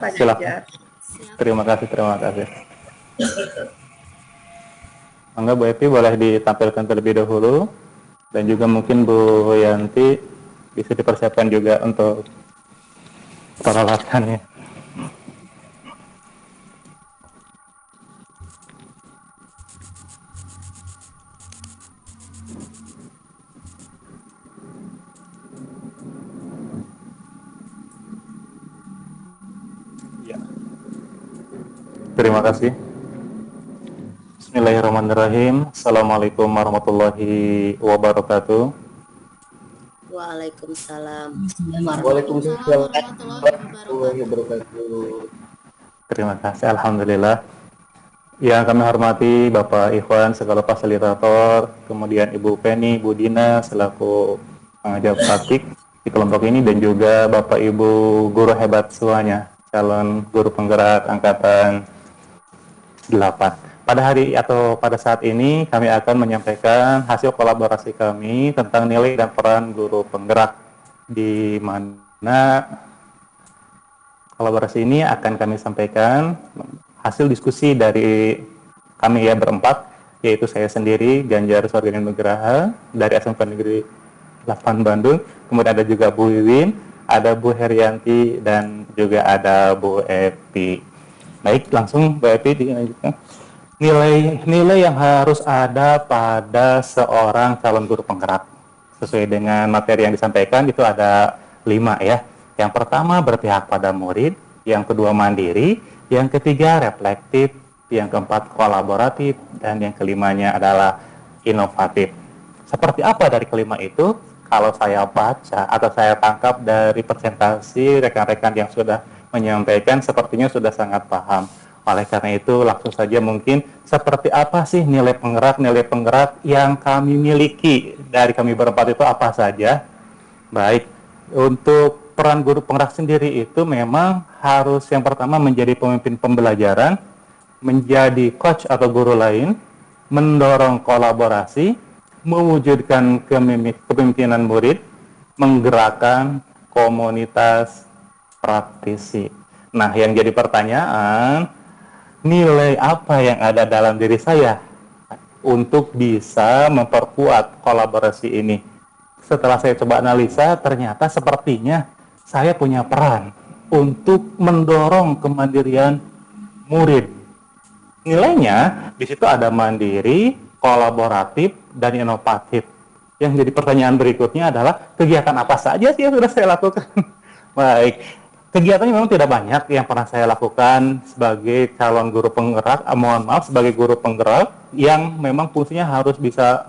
Pak Silakan. Ganjar. Terima kasih, terima kasih. Mangga Bu Epi boleh ditampilkan terlebih dahulu, dan juga mungkin Bu Yanti bisa dipersiapkan juga untuk peralatannya. Ya. Terima kasih. Bismillahirrahmanirrahim. Assalamualaikum warahmatullahi wabarakatuh. Waalaikumsalam. Waalaikumsalam warahmatullahi wabarakatuh. Terima kasih, alhamdulillah. Yang kami hormati Bapak Ikhwan segala fasilitator, kemudian Ibu Penny, Bu Dina selaku pengajar praktik di kelompok ini, dan juga Bapak Ibu guru hebat semuanya, calon guru penggerak angkatan 8. Pada hari atau pada saat ini kami akan menyampaikan hasil kolaborasi kami tentang nilai dan peran guru penggerak, di mana kolaborasi ini akan kami sampaikan hasil diskusi dari kami ya berempat, yaitu saya sendiri, Ganjar Sorganin Nugraha dari SMK Negeri 8 Bandung, kemudian ada juga Bu Wiwin, ada Bu Herianti, dan juga ada Bu Epi. Baik, langsung Bu Epi dilanjutkan. Nilai yang harus ada pada seorang calon guru penggerak sesuai dengan materi yang disampaikan itu ada 5 ya. Yang pertama berpihak pada murid, yang kedua mandiri, yang ketiga reflektif, yang keempat kolaboratif, dan yang kelimanya adalah inovatif. Seperti apa dari kelima itu? Kalau saya baca atau saya tangkap dari presentasi rekan-rekan yang sudah menyampaikan, sepertinya sudah sangat paham. Oleh karena itu, langsung saja mungkin seperti apa sih nilai penggerak yang kami miliki dari kami berempat itu apa saja? Baik, untuk peran guru penggerak sendiri itu memang harus yang pertama menjadi pemimpin pembelajaran, menjadi coach atau guru lain, mendorong kolaborasi, mewujudkan kepemimpinan murid, menggerakkan komunitas praktisi. Nah, yang jadi pertanyaan, nilai apa yang ada dalam diri saya untuk bisa memperkuat kolaborasi ini? Setelah saya coba analisa, ternyata sepertinya saya punya peran untuk mendorong kemandirian murid. Nilainya di situ ada mandiri, kolaboratif, dan inovatif. Yang jadi pertanyaan berikutnya adalah kegiatan apa saja sih yang sudah saya lakukan? Baik, kegiatannya memang tidak banyak yang pernah saya lakukan sebagai calon guru penggerak, sebagai guru penggerak yang memang fungsinya harus bisa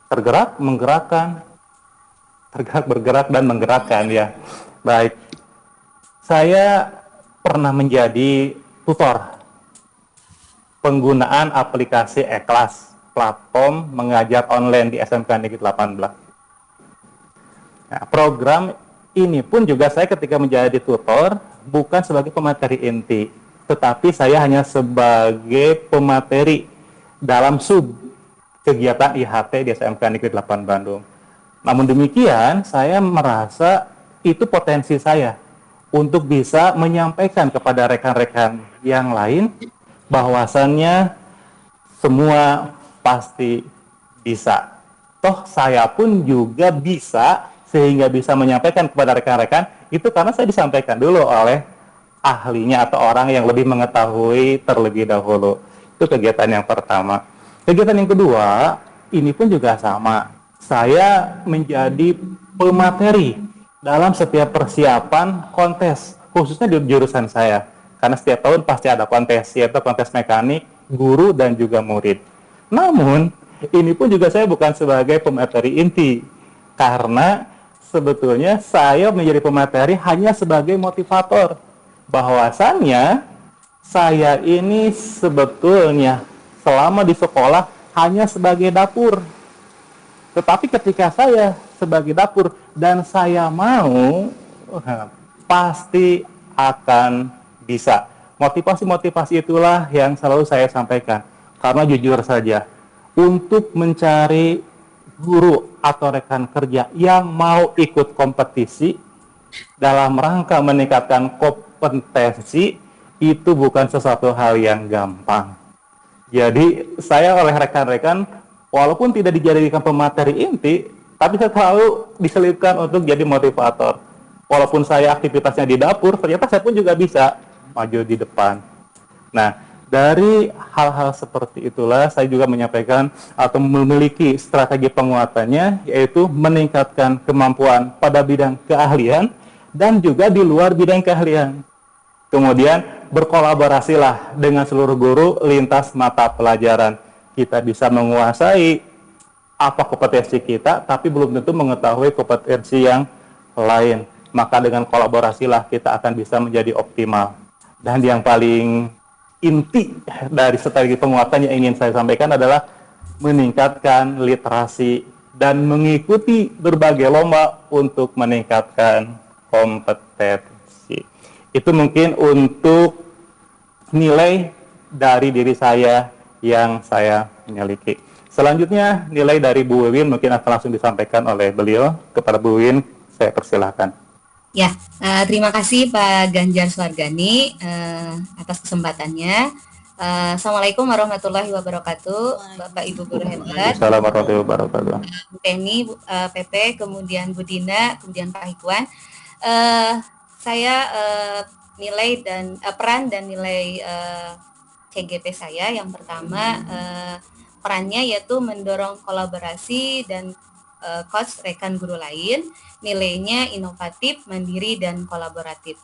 tergerak, menggerakkan, bergerak, dan menggerakkan ya. Baik, saya pernah menjadi tutor penggunaan aplikasi e-kelas, platform mengajar online di SMK Negeri 18. Nah, program ini pun juga saya ketika menjadi tutor bukan sebagai pemateri inti, tetapi saya hanya sebagai pemateri dalam sub kegiatan IHT di SMK Negeri 8 Bandung. Namun demikian, saya merasa itu potensi saya untuk bisa menyampaikan kepada rekan-rekan yang lain bahwasannya semua pasti bisa. Toh saya pun juga bisa, sehingga bisa menyampaikan kepada rekan-rekan itu karena saya disampaikan dulu oleh ahlinya atau orang yang lebih mengetahui terlebih dahulu. Itu kegiatan yang pertama. Kegiatan yang kedua, ini pun juga sama. Saya menjadi pemateri dalam setiap persiapan kontes, khususnya di jurusan saya. Karena setiap tahun pasti ada kontes, yaitu kontes mekanik, guru, dan juga murid. Namun, ini pun juga saya bukan sebagai pemateri inti, karena sebetulnya saya menjadi pemateri hanya sebagai motivator. Bahwasannya, saya ini sebetulnya selama di sekolah hanya sebagai dapur. Tetapi ketika saya sebagai dapur dan saya mau, pasti akan bisa. Motivasi-motivasi itulah yang selalu saya sampaikan. Karena jujur saja, untuk mencari guru atau rekan kerja yang mau ikut kompetisi dalam rangka meningkatkan kompetensi itu bukan sesuatu hal yang gampang. Jadi saya oleh rekan-rekan, walaupun tidak dijadikan pemateri inti, tapi saya selalu diselipkan untuk jadi motivator. Walaupun saya aktivitasnya di dapur, ternyata saya pun juga bisa maju di depan. Nah, dari hal-hal seperti itulah saya juga menyampaikan atau memiliki strategi penguatannya, yaitu meningkatkan kemampuan pada bidang keahlian dan juga di luar bidang keahlian. Kemudian berkolaborasilah dengan seluruh guru lintas mata pelajaran. Kita bisa menguasai apa kompetensi kita, tapi belum tentu mengetahui kompetensi yang lain. Maka dengan kolaborasilah kita akan bisa menjadi optimal. Dan yang paling inti dari strategi penguatan yang ingin saya sampaikan adalah meningkatkan literasi dan mengikuti berbagai lomba untuk meningkatkan kompetensi. Itu mungkin untuk nilai dari diri saya yang saya miliki. Selanjutnya nilai dari Bu Wiwin mungkin akan langsung disampaikan oleh beliau. Kepada Bu Wiwin, saya persilahkan. Ya, terima kasih Pak Ganjar Suargani atas kesempatannya. Assalamualaikum warahmatullahi wabarakatuh, Bapak Ibu guru hebat. Assalamualaikum warahmatullahi wabarakatuh. Bu Penny, PP, kemudian Bu Dina, kemudian Pak Hikwan. Saya nilai dan peran dan nilai CGP saya yang pertama perannya yaitu mendorong kolaborasi dan coach rekan guru lain, nilainya inovatif, mandiri, dan kolaboratif.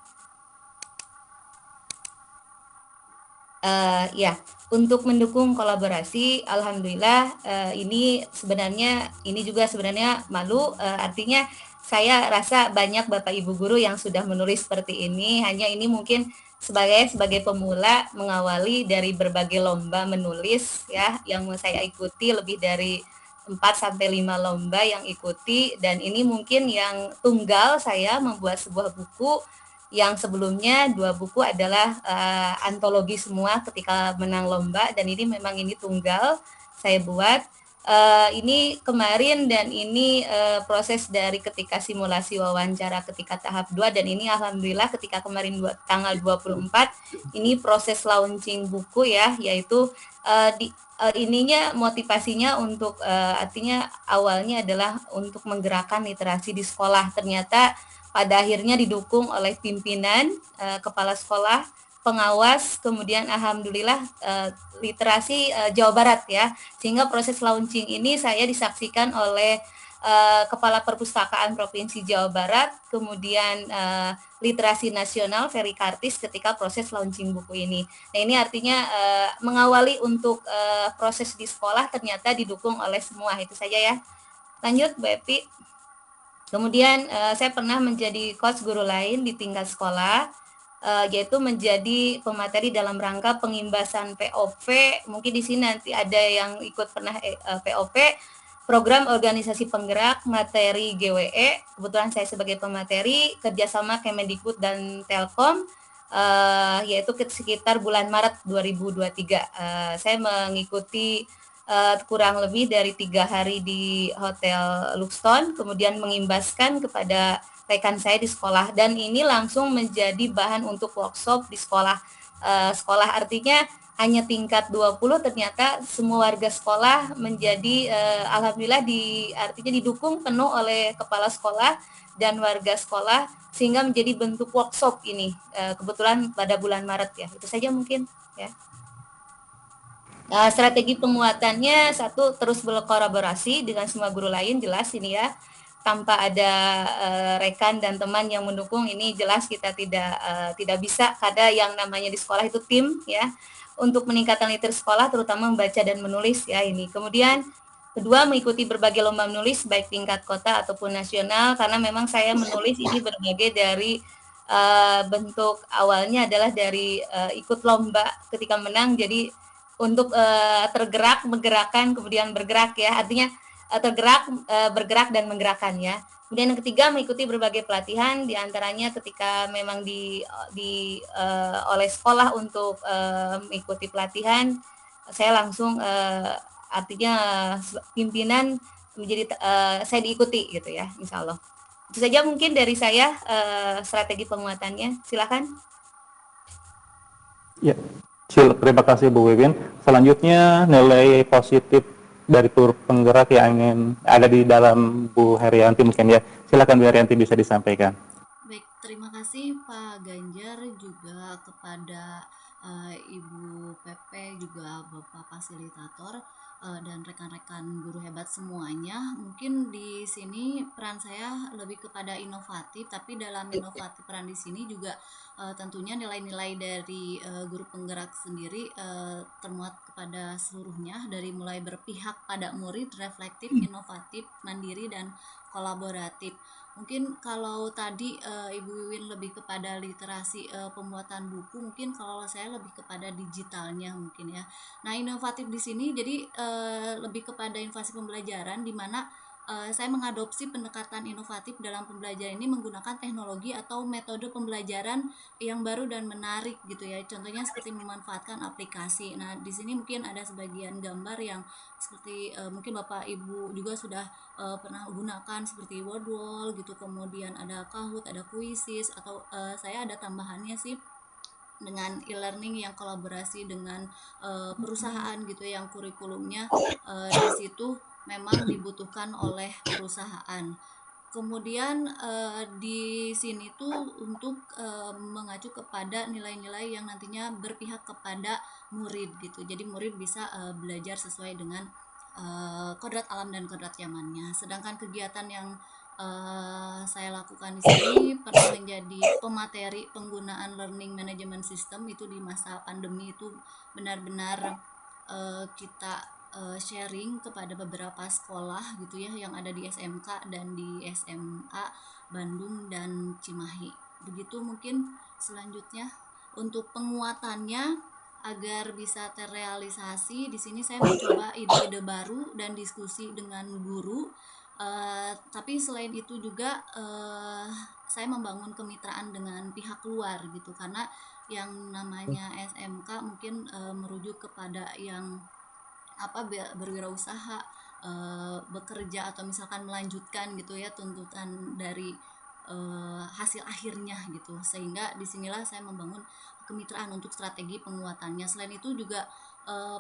Ya, untuk mendukung kolaborasi, alhamdulillah ini juga sebenarnya malu, artinya saya rasa banyak Bapak Ibu guru yang sudah menulis seperti ini, hanya ini mungkin sebagai pemula mengawali dari berbagai lomba menulis ya yang saya ikuti lebih dari 4-5 lomba yang ikuti, dan ini mungkin yang tunggal saya membuat sebuah buku yang sebelumnya 2 buku adalah antologi semua ketika menang lomba, dan ini memang ini tunggal saya buat. Ini kemarin dan ini proses dari ketika simulasi wawancara ketika tahap 2, dan ini alhamdulillah ketika kemarin tanggal 24 ini proses launching buku ya, yaitu ininya motivasinya untuk artinya awalnya adalah untuk menggerakkan literasi di sekolah. Ternyata pada akhirnya didukung oleh pimpinan, kepala sekolah, pengawas, kemudian alhamdulillah literasi Jawa Barat ya, sehingga proses launching ini saya disaksikan oleh Kepala Perpustakaan Provinsi Jawa Barat, kemudian literasi nasional Ferry Kartis ketika proses launching buku ini. Nah ini artinya mengawali untuk proses di sekolah ternyata didukung oleh semua. Itu saja ya. Lanjut Bu Epi. Kemudian saya pernah menjadi coach guru lain di tingkat sekolah, yaitu menjadi pemateri dalam rangka pengimbasan POP. Mungkin di sini nanti ada yang ikut pernah POP, program organisasi penggerak materi GWE. Kebetulan saya sebagai pemateri kerjasama Kemendikbud dan Telkom, yaitu sekitar bulan Maret 2023. Saya mengikuti kurang lebih dari 3 hari di Hotel Luxton, kemudian mengimbaskan kepada rekan saya di sekolah, dan ini langsung menjadi bahan untuk workshop di sekolah. Sekolah artinya hanya tingkat 20, ternyata semua warga sekolah menjadi alhamdulillah artinya didukung penuh oleh kepala sekolah dan warga sekolah, sehingga menjadi bentuk workshop ini kebetulan pada bulan Maret ya. Itu saja mungkin ya. Strategi penguatannya, 1, terus berkolaborasi dengan semua guru lain, jelas ini ya. Tanpa ada rekan dan teman yang mendukung, ini jelas kita tidak bisa. Ada yang namanya di sekolah itu tim ya, untuk meningkatkan literasi sekolah terutama membaca dan menulis ya ini. Kemudian kedua, mengikuti berbagai lomba menulis baik tingkat kota ataupun nasional, karena memang saya menulis ini berbagai dari bentuk awalnya adalah dari ikut lomba ketika menang, jadi untuk tergerak, menggerakkan, kemudian bergerak ya, artinya tergerak, bergerak, dan menggerakkan ya. Kemudian yang ketiga, mengikuti berbagai pelatihan, diantaranya ketika memang oleh sekolah untuk mengikuti pelatihan, saya langsung artinya pimpinan menjadi saya diikuti gitu ya, insya Allah. Itu saja mungkin dari saya strategi penguatannya. Silakan. Ya, terima kasih Bu Wiwin. Selanjutnya nilai positif dari tur penggerak yang ingin ada di dalam Bu Herianti mungkin ya. Silakan Bu Herianti bisa disampaikan. Baik, terima kasih Pak Ganjar juga kepada Ibu Pepe juga Bapak fasilitator dan rekan-rekan guru hebat semuanya. Mungkin di sini peran saya lebih kepada inovatif, tapi dalam inovatif peran di sini juga tentunya nilai-nilai dari guru penggerak sendiri termuat kepada seluruhnya, dari mulai berpihak pada murid, reflektif, inovatif, mandiri, dan kolaboratif. Mungkin kalau tadi Ibu Wiwin lebih kepada literasi pembuatan buku, mungkin kalau saya lebih kepada digitalnya mungkin ya. Nah, inovatif di sini jadi lebih kepada inovasi pembelajaran, di mana saya mengadopsi pendekatan inovatif dalam pembelajaran ini menggunakan teknologi atau metode pembelajaran yang baru dan menarik gitu ya. Contohnya seperti memanfaatkan aplikasi. Nah, di sini mungkin ada sebagian gambar yang seperti mungkin Bapak Ibu juga sudah pernah gunakan seperti Wordwall gitu, kemudian ada Kahoot, ada Quizzes, atau saya ada tambahannya sih dengan e-learning yang kolaborasi dengan perusahaan gitu yang kurikulumnya di situ memang dibutuhkan oleh perusahaan. Kemudian di sini tuh untuk mengacu kepada nilai-nilai yang nantinya berpihak kepada murid gitu. Jadi murid bisa belajar sesuai dengan kodrat alam dan kodrat zamannya. Sedangkan kegiatan yang saya lakukan di sini pernah menjadi pemateri penggunaan learning management system itu di masa pandemi. Itu benar-benar kita sharing kepada beberapa sekolah gitu ya yang ada di SMK dan di SMA Bandung dan Cimahi. Begitu mungkin selanjutnya untuk penguatannya agar bisa terrealisasi di sini saya mencoba ide-ide baru dan diskusi dengan guru. Tapi selain itu juga saya membangun kemitraan dengan pihak luar gitu, karena yang namanya SMK mungkin merujuk kepada yang berwirausaha, bekerja atau misalkan melanjutkan gitu ya tuntutan dari hasil akhirnya gitu, sehingga disinilah saya membangun kemitraan untuk strategi penguatannya. Selain itu juga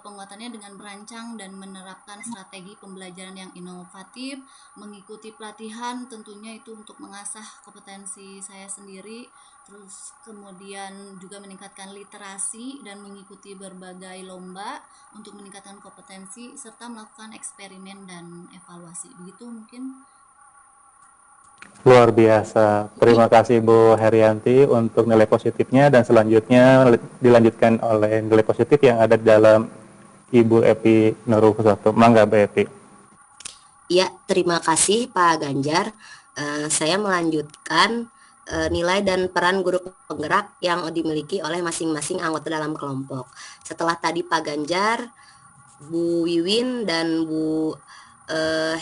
penguatannya dengan merancang dan menerapkan strategi pembelajaran yang inovatif, mengikuti pelatihan tentunya itu untuk mengasah kompetensi saya sendiri, terus kemudian juga meningkatkan literasi dan mengikuti berbagai lomba untuk meningkatkan kompetensi serta melakukan eksperimen dan evaluasi. Begitu mungkin. Luar biasa. Terima kasih Bu Herianti untuk nilai positifnya dan selanjutnya dilanjutkan oleh nilai positif yang ada di dalam Ibu Epi Nurul Kusuwato. Mangga Bu Epi. Ya, terima kasih Pak Ganjar. Saya melanjutkan nilai dan peran guru penggerak yang dimiliki oleh masing-masing anggota dalam kelompok. Setelah tadi Pak Ganjar, Bu Wiwin dan Bu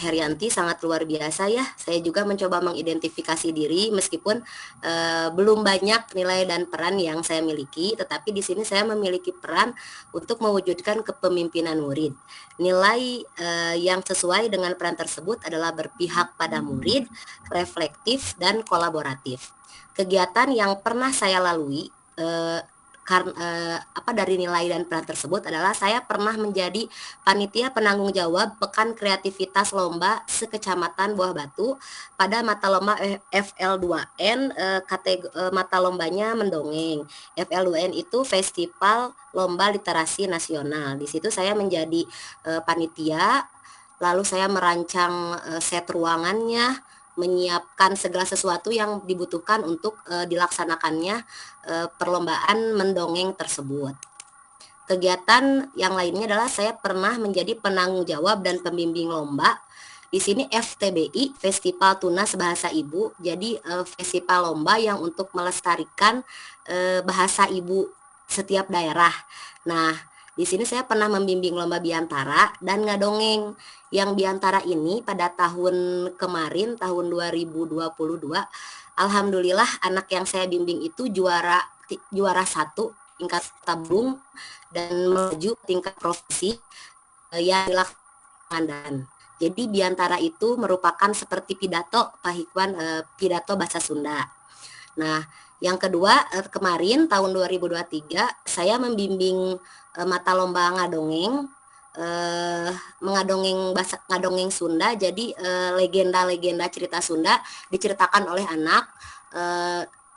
Herianti sangat luar biasa ya. Saya juga mencoba mengidentifikasi diri meskipun belum banyak nilai dan peran yang saya miliki, tetapi di sini saya memiliki peran untuk mewujudkan kepemimpinan murid. Nilai yang sesuai dengan peran tersebut adalah berpihak pada murid, reflektif dan kolaboratif. Kegiatan yang pernah saya lalui dari nilai dan peran tersebut adalah saya pernah menjadi panitia penanggung jawab Pekan Kreativitas Lomba Sekecamatan Buah Batu pada mata lomba FL2N. Mata lombanya mendongeng. FL2N itu Festival Lomba Literasi Nasional. Di situ saya menjadi panitia, lalu saya merancang set ruangannya, menyiapkan segala sesuatu yang dibutuhkan untuk dilaksanakannya perlombaan mendongeng tersebut. Kegiatan yang lainnya adalah saya pernah menjadi penanggung jawab dan pembimbing lomba. Di sini FTBI, Festival Tunas Bahasa Ibu. Jadi festival lomba yang untuk melestarikan bahasa ibu setiap daerah. Nah, di sini saya pernah membimbing lomba biantara dan ngadongeng. Yang biantara ini pada tahun kemarin, tahun 2022, alhamdulillah anak yang saya bimbing itu juara 1 tingkat tabung dan melaju tingkat provinsi yang dilaksanakan. Jadi biantara itu merupakan seperti pidato Pak Hikwan, pidato bahasa Sunda. Nah, Yang kedua, kemarin tahun 2023 saya membimbing mata lomba ngadongeng, ngadongeng Sunda. Jadi legenda-legenda cerita Sunda diceritakan oleh anak,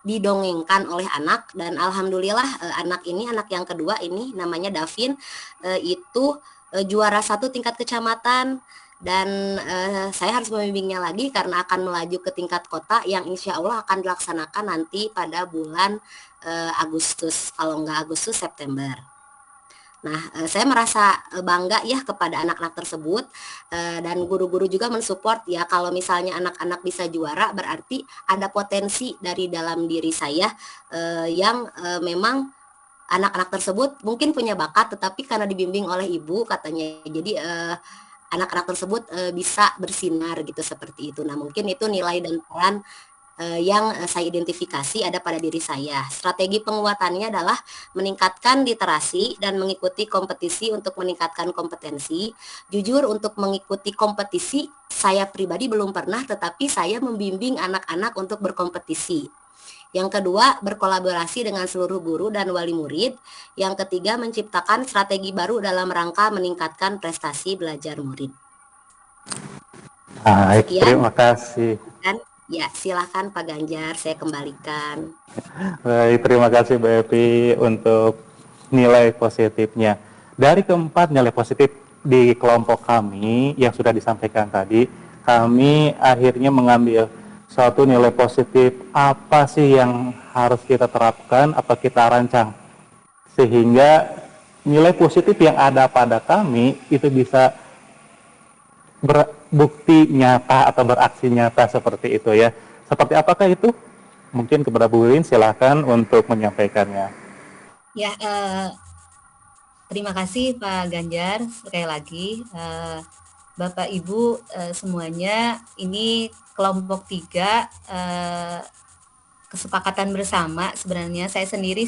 didongengkan oleh anak, dan alhamdulillah anak yang kedua ini namanya Davin, itu juara 1 tingkat kecamatan. Dan saya harus membimbingnya lagi karena akan melaju ke tingkat kota yang insya Allah akan dilaksanakan nanti pada bulan Agustus, kalau nggak Agustus, September. Nah, saya merasa bangga ya kepada anak-anak tersebut, dan guru-guru juga mensupport ya, kalau misalnya anak-anak bisa juara berarti ada potensi dari dalam diri saya, yang memang anak-anak tersebut mungkin punya bakat, tetapi karena dibimbing oleh ibu katanya, jadi anak-anak tersebut bisa bersinar gitu, seperti itu. Nah, mungkin itu nilai dan peran yang saya identifikasi ada pada diri saya. Strategi penguatannya adalah meningkatkan literasi dan mengikuti kompetisi untuk meningkatkan kompetensi. Jujur, untuk mengikuti kompetisi saya pribadi belum pernah, tetapi saya membimbing anak-anak untuk berkompetisi. Yang kedua, berkolaborasi dengan seluruh guru dan wali murid. Yang ketiga, menciptakan strategi baru dalam rangka meningkatkan prestasi belajar murid. Baik, Sekian. terima kasih. Dan ya, silakan Pak Ganjar, saya kembalikan. Baik, terima kasih Mbak Evi untuk nilai positifnya. Dari keempat nilai positif di kelompok kami yang sudah disampaikan tadi, kami akhirnya mengambil suatu nilai positif apa sih yang harus kita terapkan, apa kita rancang, sehingga nilai positif yang ada pada kami itu bisa berbukti nyata atau beraksi nyata seperti itu ya. Seperti apakah itu? Mungkin kepada Bu Lin silakan untuk menyampaikannya. Ya, terima kasih Pak Ganjar sekali lagi. Bapak Ibu semuanya, ini kelompok 3 kesepakatan bersama. Sebenarnya saya sendiri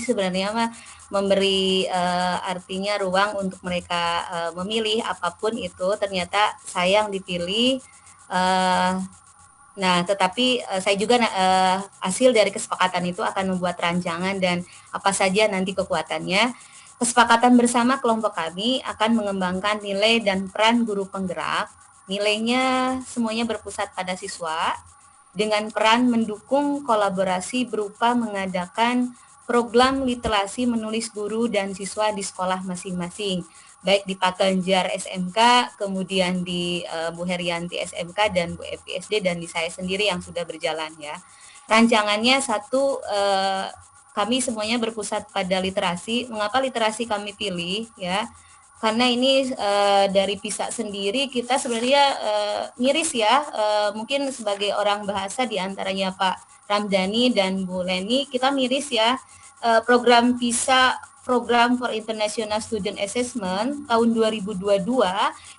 memberi artinya ruang untuk mereka memilih apapun itu. Ternyata saya yang dipilih. Nah, tetapi saya juga hasil dari kesepakatan itu akan membuat rancangan dan apa saja nanti kekuatannya. Kesepakatan bersama kelompok kami akan mengembangkan nilai dan peran guru penggerak. Nilainya semuanya berpusat pada siswa, dengan peran mendukung kolaborasi berupa mengadakan program literasi menulis guru dan siswa di sekolah masing-masing, baik di Pak Ganjar SMK, kemudian di Bu Herianti SMK dan Bu Evi SD, dan di saya sendiri yang sudah berjalan ya. Rancangannya satu, kami semuanya berpusat pada literasi. Mengapa literasi kami pilih ya? Karena ini dari PISA sendiri kita sebenarnya miris ya, mungkin sebagai orang bahasa diantaranya Pak Ramdhani dan Bu Leni, kita miris ya, program PISA, Program for International Student Assessment tahun 2022,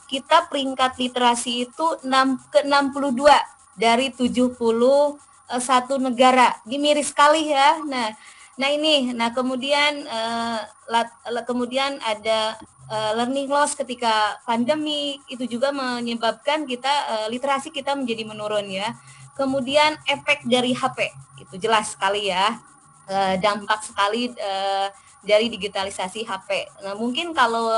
kita peringkat literasi itu ke-62 dari 71 negara. Ini miris sekali ya. Nah kemudian ada learning loss ketika pandemi, itu juga menyebabkan kita literasi kita menjadi menurun ya. Kemudian efek dari HP itu jelas sekali ya, dampak sekali dari digitalisasi HP. Nah, mungkin kalau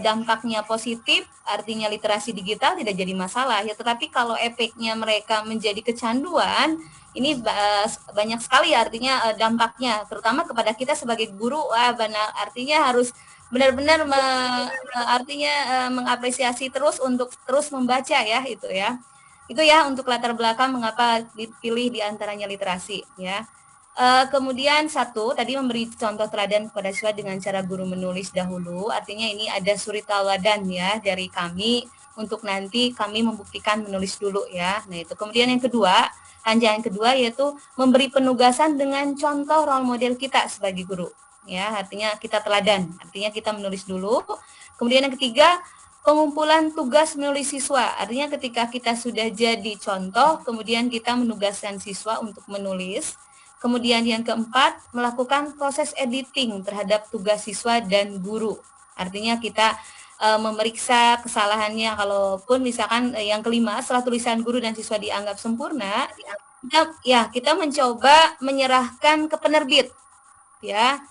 dampaknya positif, artinya literasi digital tidak jadi masalah ya, tetapi kalau efeknya mereka menjadi kecanduan, ini banyak sekali artinya dampaknya, terutama kepada kita sebagai guru. Artinya harus benar-benar mengapresiasi terus untuk terus membaca ya, itu ya. Itu ya untuk latar belakang mengapa dipilih diantaranya literasi ya. Kemudian satu, tadi memberi contoh teladan kepada siswa dengan cara guru menulis dahulu, artinya ini ada suri tauladan ya dari kami untuk nanti kami membuktikan menulis dulu ya. Nah itu. Kemudian yang kedua, rancangan kedua yaitu memberi penugasan dengan contoh role model kita sebagai guru ya, artinya kita teladan, artinya kita menulis dulu. Kemudian yang ketiga, pengumpulan tugas menulis siswa, artinya ketika kita sudah jadi contoh, kemudian kita menugaskan siswa untuk menulis. Kemudian yang keempat, melakukan proses editing terhadap tugas siswa dan guru. Artinya kita memeriksa kesalahannya, kalaupun misalkan yang kelima, setelah tulisan guru dan siswa dianggap sempurna, kita mencoba menyerahkan ke penerbit, ya.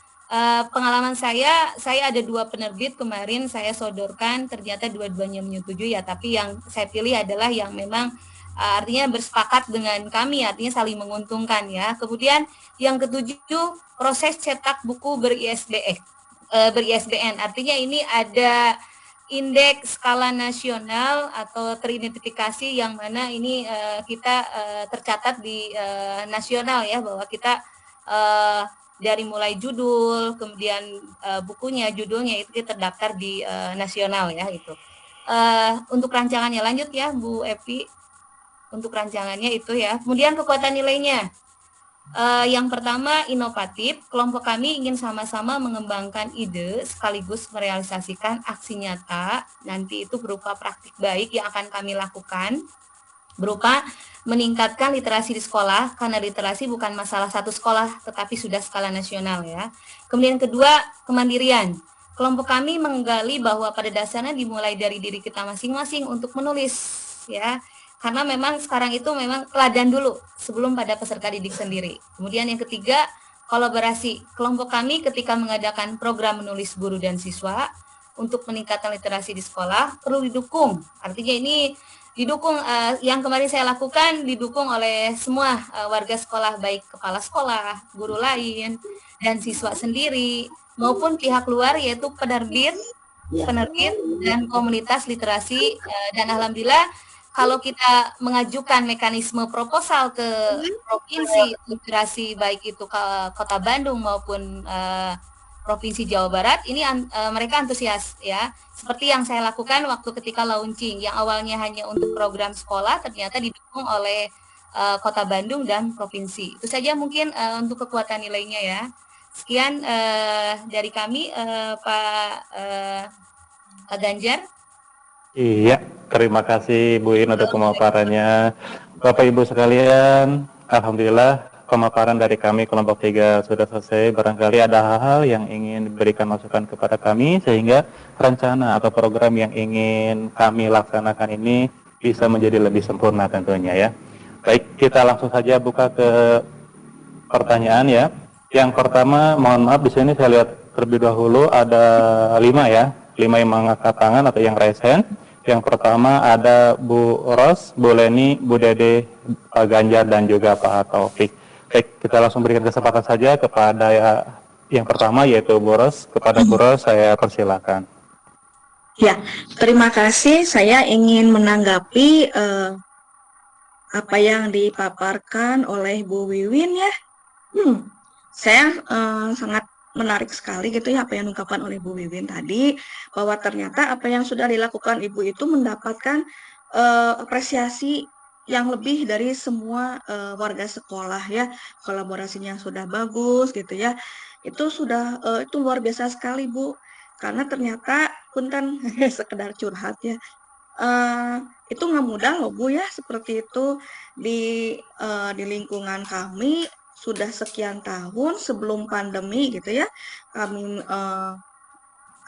Pengalaman saya ada 2 penerbit kemarin saya sodorkan, ternyata dua-duanya menyetujui ya, tapi yang saya pilih adalah yang memang artinya bersepakat dengan kami, artinya saling menguntungkan ya. Kemudian yang ketujuh, proses cetak buku ber-ISBN, artinya ini ada indeks skala nasional atau teridentifikasi yang mana ini kita tercatat di nasional ya, bahwa kita dari mulai judul, kemudian bukunya, judulnya itu terdaftar di nasional ya itu. Untuk rancangannya lanjut ya Bu Epi, untuk rancangannya itu ya. Kemudian kekuatan nilainya. Yang pertama inovatif, kelompok kami ingin sama-sama mengembangkan ide sekaligus merealisasikan aksi nyata, nanti itu berupa praktik baik yang akan kami lakukan, berupa meningkatkan literasi di sekolah, karena literasi bukan masalah satu sekolah, tetapi sudah skala nasional ya. Kemudian kedua, kemandirian. Kelompok kami menggali bahwa pada dasarnya dimulai dari diri kita masing-masing untuk menulis ya. Karena memang sekarang itu memang teladan dulu sebelum pada peserta didik sendiri. Kemudian yang ketiga, kolaborasi. Kelompok kami ketika mengadakan program menulis guru dan siswa untuk meningkatkan literasi di sekolah perlu didukung. Artinya ini didukung, yang kemarin saya lakukan didukung oleh semua warga sekolah, baik kepala sekolah, guru lain, dan siswa sendiri, maupun pihak luar yaitu penerbit dan komunitas literasi. Dan alhamdulillah kalau kita mengajukan mekanisme proposal ke provinsi literasi, baik itu ke Kota Bandung maupun Provinsi Jawa Barat, ini mereka antusias ya. Seperti yang saya lakukan waktu ketika launching, yang awalnya hanya untuk program sekolah, ternyata didukung oleh Kota Bandung dan provinsi. Itu saja mungkin untuk kekuatan nilainya ya. Sekian dari kami, Pak Ganjar. Iya, terima kasih Bu In untuk pemaparannya. Bapak Ibu sekalian, alhamdulillah pemaparan dari kami kelompok 3 sudah selesai. Barangkali ada hal-hal yang ingin diberikan masukan kepada kami sehingga rencana atau program yang ingin kami laksanakan ini bisa menjadi lebih sempurna tentunya ya. Baik, kita langsung saja buka ke pertanyaan ya. Yang pertama, mohon maaf di sini saya lihat terlebih dahulu ada 5 ya. 5 yang mengangkat tangan atau yang raise hand. Yang pertama ada Bu Ros, Bu Leni, Bu Dede, Pak Ganjar, dan juga Pak Taufik. Baik, kita langsung berikan kesempatan saja kepada yang pertama yaitu Bu Ros. Kepada Bu Ros saya persilakan. Ya, terima kasih. Saya ingin menanggapi apa yang dipaparkan oleh Bu Wiwin ya. Saya sangat menarik sekali gitu ya apa yang diungkapkan oleh Bu Wiwin tadi, bahwa ternyata apa yang sudah dilakukan Ibu itu mendapatkan apresiasi yang lebih dari semua warga sekolah ya. Kolaborasinya sudah bagus gitu ya. Itu sudah itu luar biasa sekali Bu. Karena ternyata punten sekedar curhat ya. Itu nggak mudah loh Bu ya, seperti itu di lingkungan kami sudah sekian tahun sebelum pandemi gitu ya, kami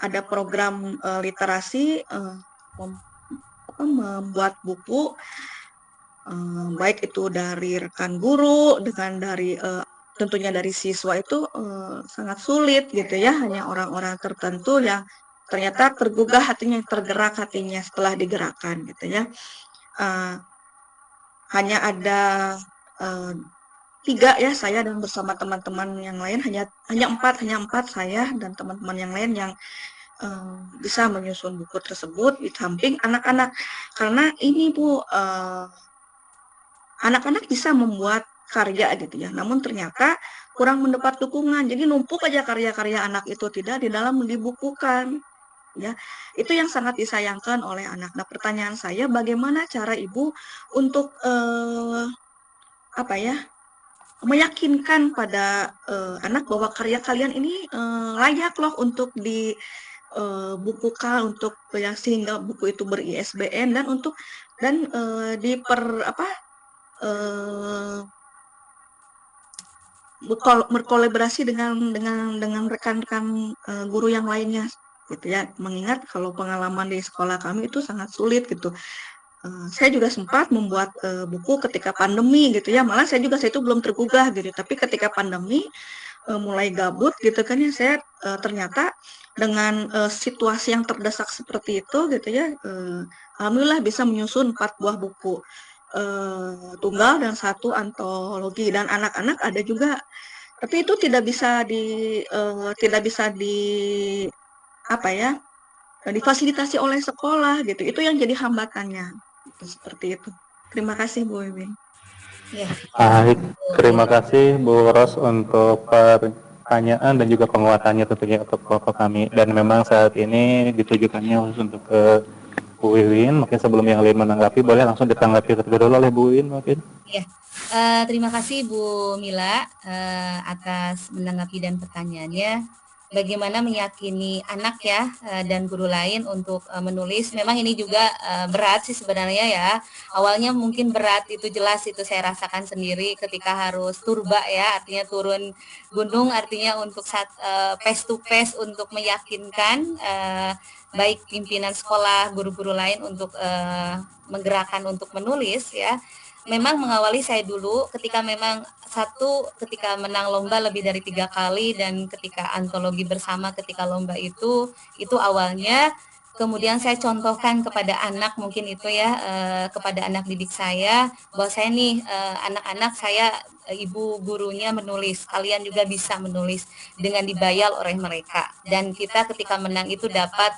ada program literasi, membuat buku, baik itu dari rekan guru dengan dari tentunya dari siswa itu sangat sulit gitu ya, hanya orang-orang tertentu yang ternyata tergugah hatinya, tergerak hatinya setelah digerakkan gitu ya. Hanya ada 3 ya, saya dan bersama teman-teman yang lain hanya 4 saya dan teman-teman yang lain yang bisa menyusun buku tersebut di samping anak-anak. Karena ini Bu, anak-anak bisa membuat karya gitu ya, namun ternyata kurang mendapat dukungan. Jadi numpuk aja karya-karya anak itu, tidak di dalam dibukukan. Ya, itu yang sangat disayangkan oleh anak. Nah, pertanyaan saya, bagaimana cara Ibu untuk meyakinkan pada anak bahwa karya kalian ini layak loh untuk dibukukan, untuk yang sehingga buku itu ber-ISBN dan untuk berkolaborasi dengan rekan-rekan guru yang lainnya gitu ya. Mengingat kalau pengalaman di sekolah kami itu sangat sulit gitu. saya juga sempat membuat buku ketika pandemi gitu ya, malah saya itu belum tergugah gitu, tapi ketika pandemi mulai gabut gitu kan ya, saya ternyata dengan situasi yang terdesak seperti itu gitu ya, alhamdulillah bisa menyusun 4 buah buku tunggal dan 1 antologi, dan anak-anak ada juga, tapi itu tidak bisa di apa ya, difasilitasi oleh sekolah gitu. Itu yang jadi hambatannya. Itu seperti itu. Terima kasih Bu Wiwin. Ya. Baik, terima kasih Bu Ros untuk pertanyaan dan juga penguatannya tentunya untuk Bapak kami. Dan memang saat ini ditujukannya khusus untuk ke Bu Wiwin. Mungkin sebelum yang lain menanggapi, boleh langsung ditanggapi terlebih dahulu oleh Bu Wiwin mungkin. Ya, terima kasih Bu Mila atas menanggapi dan pertanyaannya. Bagaimana meyakini anak ya dan guru lain untuk menulis. Memang ini juga berat sih sebenarnya ya. Awalnya mungkin berat, itu jelas, itu saya rasakan sendiri ketika harus turba ya, artinya turun gunung, artinya untuk face to face untuk meyakinkan baik pimpinan sekolah, guru-guru lain untuk menggerakkan untuk menulis ya. Memang mengawali saya dulu ketika memang ketika menang lomba lebih dari 3 kali, dan ketika antologi bersama ketika lomba itu awalnya. Kemudian saya contohkan kepada anak, mungkin itu ya, kepada anak didik saya, bahwa saya nih anak-anak saya ibu gurunya menulis, kalian juga bisa menulis dengan dibayar oleh mereka, dan kita ketika menang itu dapat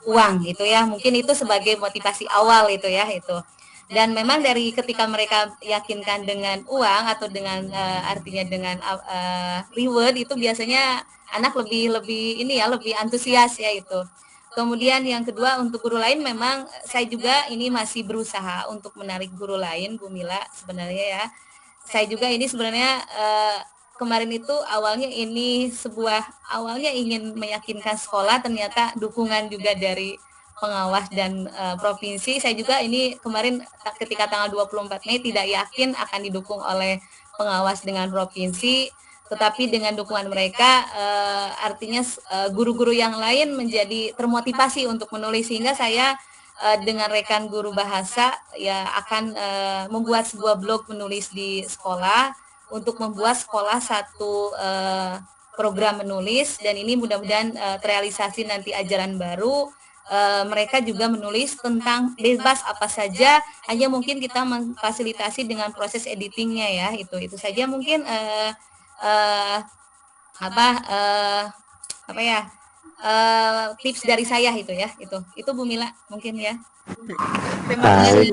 uang gitu ya, mungkin itu sebagai motivasi awal itu ya itu. Dan memang dari ketika mereka yakinkan dengan uang atau dengan artinya dengan reward, itu biasanya anak lebih ini ya, lebih antusias ya itu. Kemudian yang kedua, untuk guru lain memang saya juga ini masih berusaha untuk menarik guru lain Bu Mila sebenarnya ya. Saya juga ini sebenarnya kemarin itu awalnya awalnya ingin meyakinkan sekolah, ternyata dukungan juga dari pengawas dan provinsi. Saya juga ini kemarin ketika tanggal 24 Mei tidak yakin akan didukung oleh pengawas dengan provinsi, tetapi dengan dukungan mereka artinya guru-guru yang lain menjadi termotivasi untuk menulis, sehingga saya dengan rekan guru bahasa ya akan membuat sebuah blog menulis di sekolah untuk membuat sekolah satu program menulis, dan ini mudah-mudahan terrealisasi nanti ajaran baru. Mereka juga menulis tentang bebas apa saja, hanya mungkin kita memfasilitasi dengan proses editingnya ya, itu saja mungkin tips dari saya itu Bu Mila mungkin ya. Terima kasih.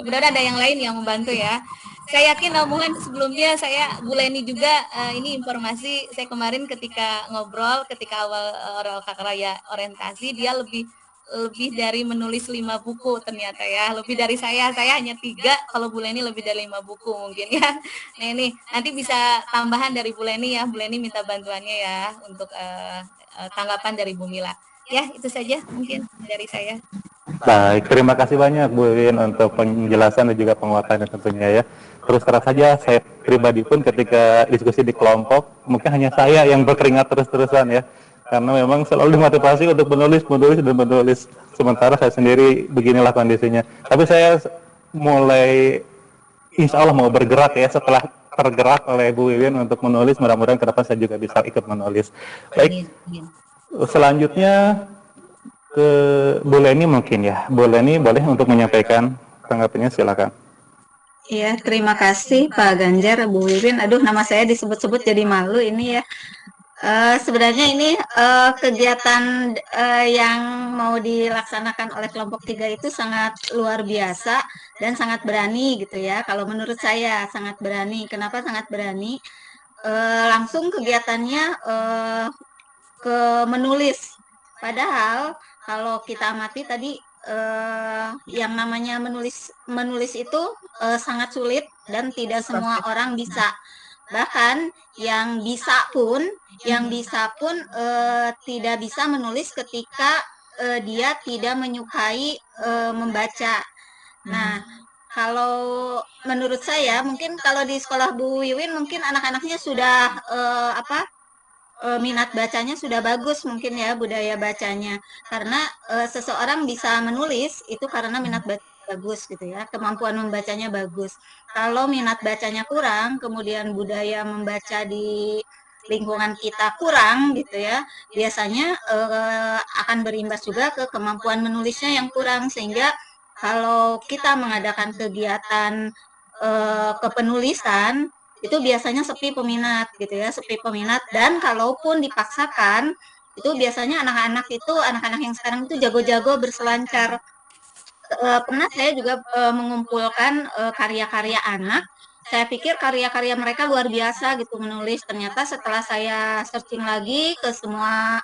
Mudah-mudahan ada yang lain yang membantu ya. Saya yakin omongan sebelumnya Bu Leni juga ini informasi saya kemarin ketika ngobrol ketika awal oral kakaraya orientasi, dia lebih dari menulis 5 buku ternyata ya, lebih dari saya hanya 3, kalau Bu Leni lebih dari 5 buku mungkin ya. Nah ini nanti bisa tambahan dari Bu Leni ya, Bu Leni minta bantuannya ya untuk tanggapan dari Bu Mila ya. Itu saja mungkin dari saya. Baik, terima kasih banyak Bu Win untuk penjelasan dan juga penguatannya tentunya ya. Terus terang saja saya pribadi pun ketika diskusi di kelompok mungkin hanya saya yang berkeringat terus-terusan ya, karena memang selalu dimotivasi untuk menulis. Sementara saya sendiri beginilah kondisinya. Tapi saya mulai insya Allah mau bergerak ya, setelah tergerak oleh Bu Wiwin untuk menulis, mudah-mudahan ke depan saya juga bisa ikut menulis. Baik, selanjutnya ke Bu Leni mungkin ya. Bu Leni boleh untuk menyampaikan tanggapannya, silakan. Iya, terima kasih Pak Ganjar, Bu Wiwin. Aduh, nama saya disebut-sebut jadi malu ini ya. Sebenarnya ini kegiatan yang mau dilaksanakan oleh kelompok 3 itu sangat luar biasa dan sangat berani gitu ya. Kalau menurut saya sangat berani. Kenapa sangat berani? Langsung kegiatannya ke menulis. Padahal kalau kita amati tadi yang namanya menulis itu sangat sulit dan tidak semua orang bisa. Bahkan yang bisa pun tidak bisa menulis ketika dia tidak menyukai membaca. Nah, kalau menurut saya mungkin kalau di sekolah Bu Wiwin mungkin anak-anaknya sudah minat bacanya sudah bagus mungkin ya, budaya bacanya. Karena seseorang bisa menulis itu karena minat baca bagus gitu ya, kemampuan membacanya bagus. Kalau minat bacanya kurang, kemudian budaya membaca di lingkungan kita kurang gitu ya, biasanya akan berimbas juga ke kemampuan menulisnya yang kurang, sehingga kalau kita mengadakan kegiatan kepenulisan itu biasanya sepi peminat gitu ya, sepi peminat. Dan kalaupun dipaksakan itu biasanya anak-anak yang sekarang itu jago-jago berselancar. Pernah saya juga mengumpulkan karya-karya anak. Saya pikir karya-karya mereka luar biasa gitu menulis. Ternyata setelah saya searching lagi ke semua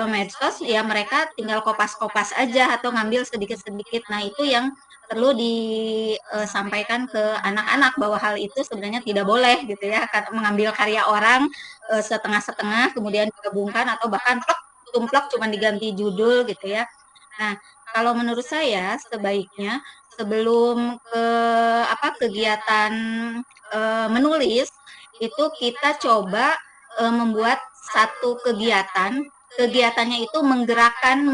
medsos, ya mereka tinggal kopas-kopas aja atau ngambil sedikit-sedikit. Nah itu yang perlu disampaikan ke anak-anak bahwa hal itu sebenarnya tidak boleh gitu ya, mengambil karya orang setengah-setengah kemudian digabungkan atau bahkan tumplak cuma diganti judul gitu ya. Nah, kalau menurut saya sebaiknya sebelum kegiatan menulis itu kita coba membuat satu kegiatan. Kegiatannya itu menggerakkan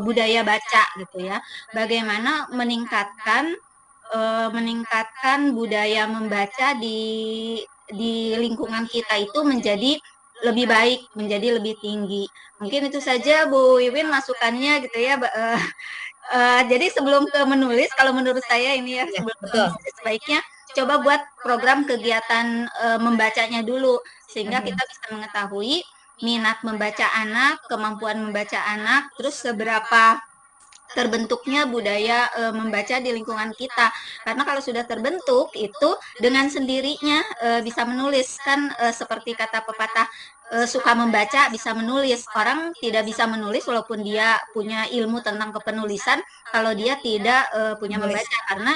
budaya baca gitu ya. Bagaimana meningkatkan budaya membaca di lingkungan kita itu menjadi lebih baik, menjadi lebih tinggi. Mungkin itu saja Bu Wiwin masukannya gitu ya. Jadi sebelum ke menulis, kalau menurut saya ini ya, sebelum menulis sebaiknya coba buat program kegiatan membacanya dulu, sehingga kita bisa mengetahui minat membaca anak, kemampuan membaca anak, terus seberapa terbentuknya budaya membaca di lingkungan kita. Karena kalau sudah terbentuk itu dengan sendirinya bisa menulis kan, seperti kata pepatah, suka membaca bisa menulis. Orang tidak bisa menulis walaupun dia punya ilmu tentang kepenulisan kalau dia tidak punya membaca, karena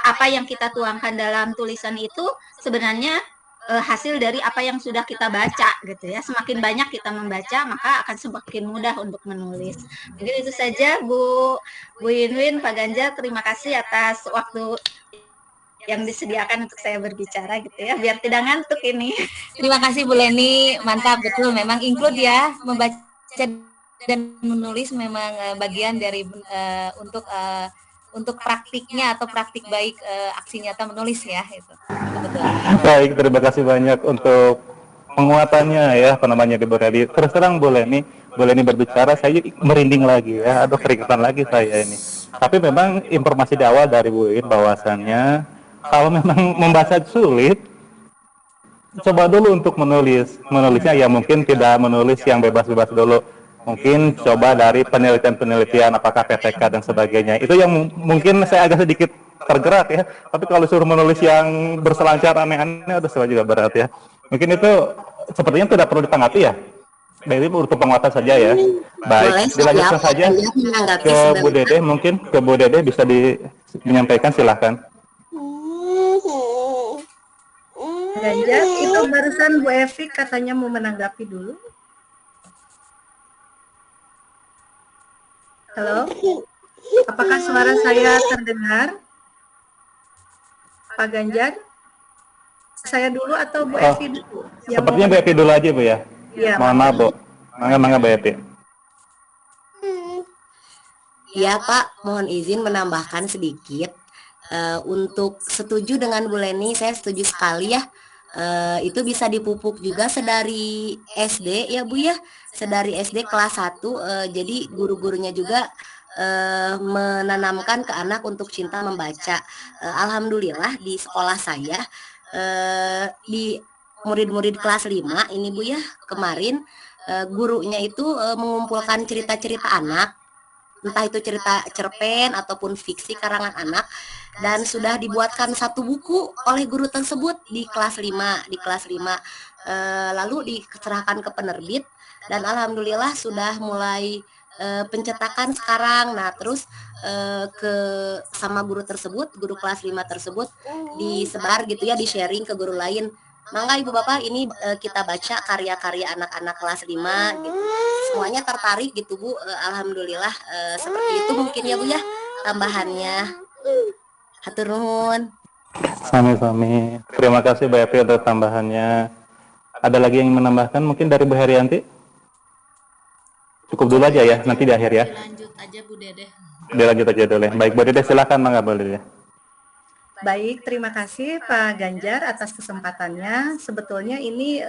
apa yang kita tuangkan dalam tulisan itu sebenarnya hasil dari apa yang sudah kita baca gitu ya. Semakin banyak kita membaca maka akan semakin mudah untuk menulis. Mungkin itu saja Bu Winwin, Pak Ganjar, terima kasih atas waktu yang disediakan untuk saya berbicara gitu ya, biar tidak ngantuk ini. Terima kasih Bu Leni, mantap, betul, memang include ya, membaca dan menulis memang bagian dari untuk praktiknya atau praktik baik aksi nyata menulis ya, itu betul. Baik, terima kasih banyak untuk penguatannya ya, di Bu Leni. Terus terang Bu Leni berbicara, saya merinding lagi ya, aduh keringetan lagi saya ini. Tapi memang informasi di awal dari Bu Win bahwasannya kalau memang membaca sulit, coba dulu untuk menulisnya ya mungkin tidak menulis yang bebas-bebas dulu. Mungkin coba dari penelitian apakah PTK dan sebagainya. Itu yang mungkin saya agak sedikit tergerak ya. Tapi kalau suruh menulis yang berselancar aneh-aneh, udah saya juga berat ya. Mungkin itu sepertinya tidak perlu ditanggapi ya. Jadi untuk penguatan saja ya. Baik, dilanjutkan saja ke Bu Dede. Mungkin ke Bu Dede bisa menyampaikan, silahkan. Ganjar, itu barusan Bu Evi katanya mau menanggapi dulu. Halo, apakah suara saya terdengar? Pak Ganjar, saya dulu atau Bu Evi dulu? Sepertinya Bu Evi dulu aja Bu ya. Ya, mohon maaf Bu. Mangga Bu Evi. Ya Pak, mohon izin menambahkan sedikit. Untuk setuju dengan Bu Leni, saya setuju sekali ya. Itu bisa dipupuk juga sedari SD ya Bu ya, sedari SD kelas 1. Jadi guru-gurunya juga menanamkan ke anak untuk cinta membaca. Alhamdulillah di sekolah saya di murid-murid kelas 5 ini Bu ya, kemarin gurunya itu mengumpulkan cerita-cerita anak, entah itu cerita cerpen ataupun fiksi karangan anak, dan sudah dibuatkan satu buku oleh guru tersebut di kelas 5 lalu diserahkan ke penerbit, dan alhamdulillah sudah mulai pencetakan sekarang. Nah terus ke sama guru tersebut, guru kelas 5 tersebut disebar gitu ya, di sharing ke guru lain. Mangga Ibu Bapak, ini kita baca karya-karya anak-anak kelas 5 gitu. Semuanya tertarik gitu Bu. Alhamdulillah seperti itu mungkin ya Bu ya tambahannya. Hatur nuhun. Sami-sami. Terima kasih Bu Evi untuk tambahannya. Ada lagi yang menambahkan mungkin dari Bu Herianti? Cukup dulu aja ya, nanti di akhir ya. Dilanjut aja Bu Dede. Dilanjut aja dulu ya. Baik, Bu Dede silakan, Mangga Bu Dede. Baik, terima kasih Pak Ganjar atas kesempatannya. Sebetulnya ini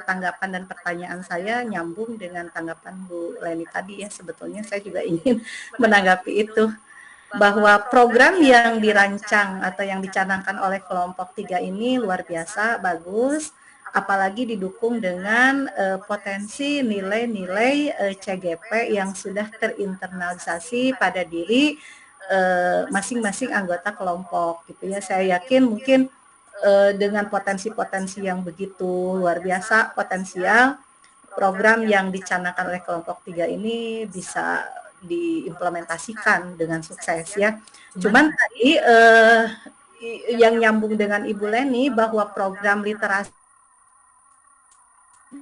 tanggapan dan pertanyaan saya nyambung dengan tanggapan Bu Leni tadi ya. Sebetulnya saya juga ingin menanggapi itu, bahwa program yang dirancang atau yang dicanangkan oleh kelompok 3 ini luar biasa, bagus, apalagi didukung dengan potensi nilai-nilai CGP yang sudah terinternalisasi pada diri masing-masing anggota kelompok gitu ya. Saya yakin mungkin dengan potensi-potensi yang begitu luar biasa potensial, program yang dicanangkan oleh kelompok 3 ini bisa diimplementasikan dengan sukses ya. Cuman tadi yang nyambung dengan Ibu Leni bahwa program literasi,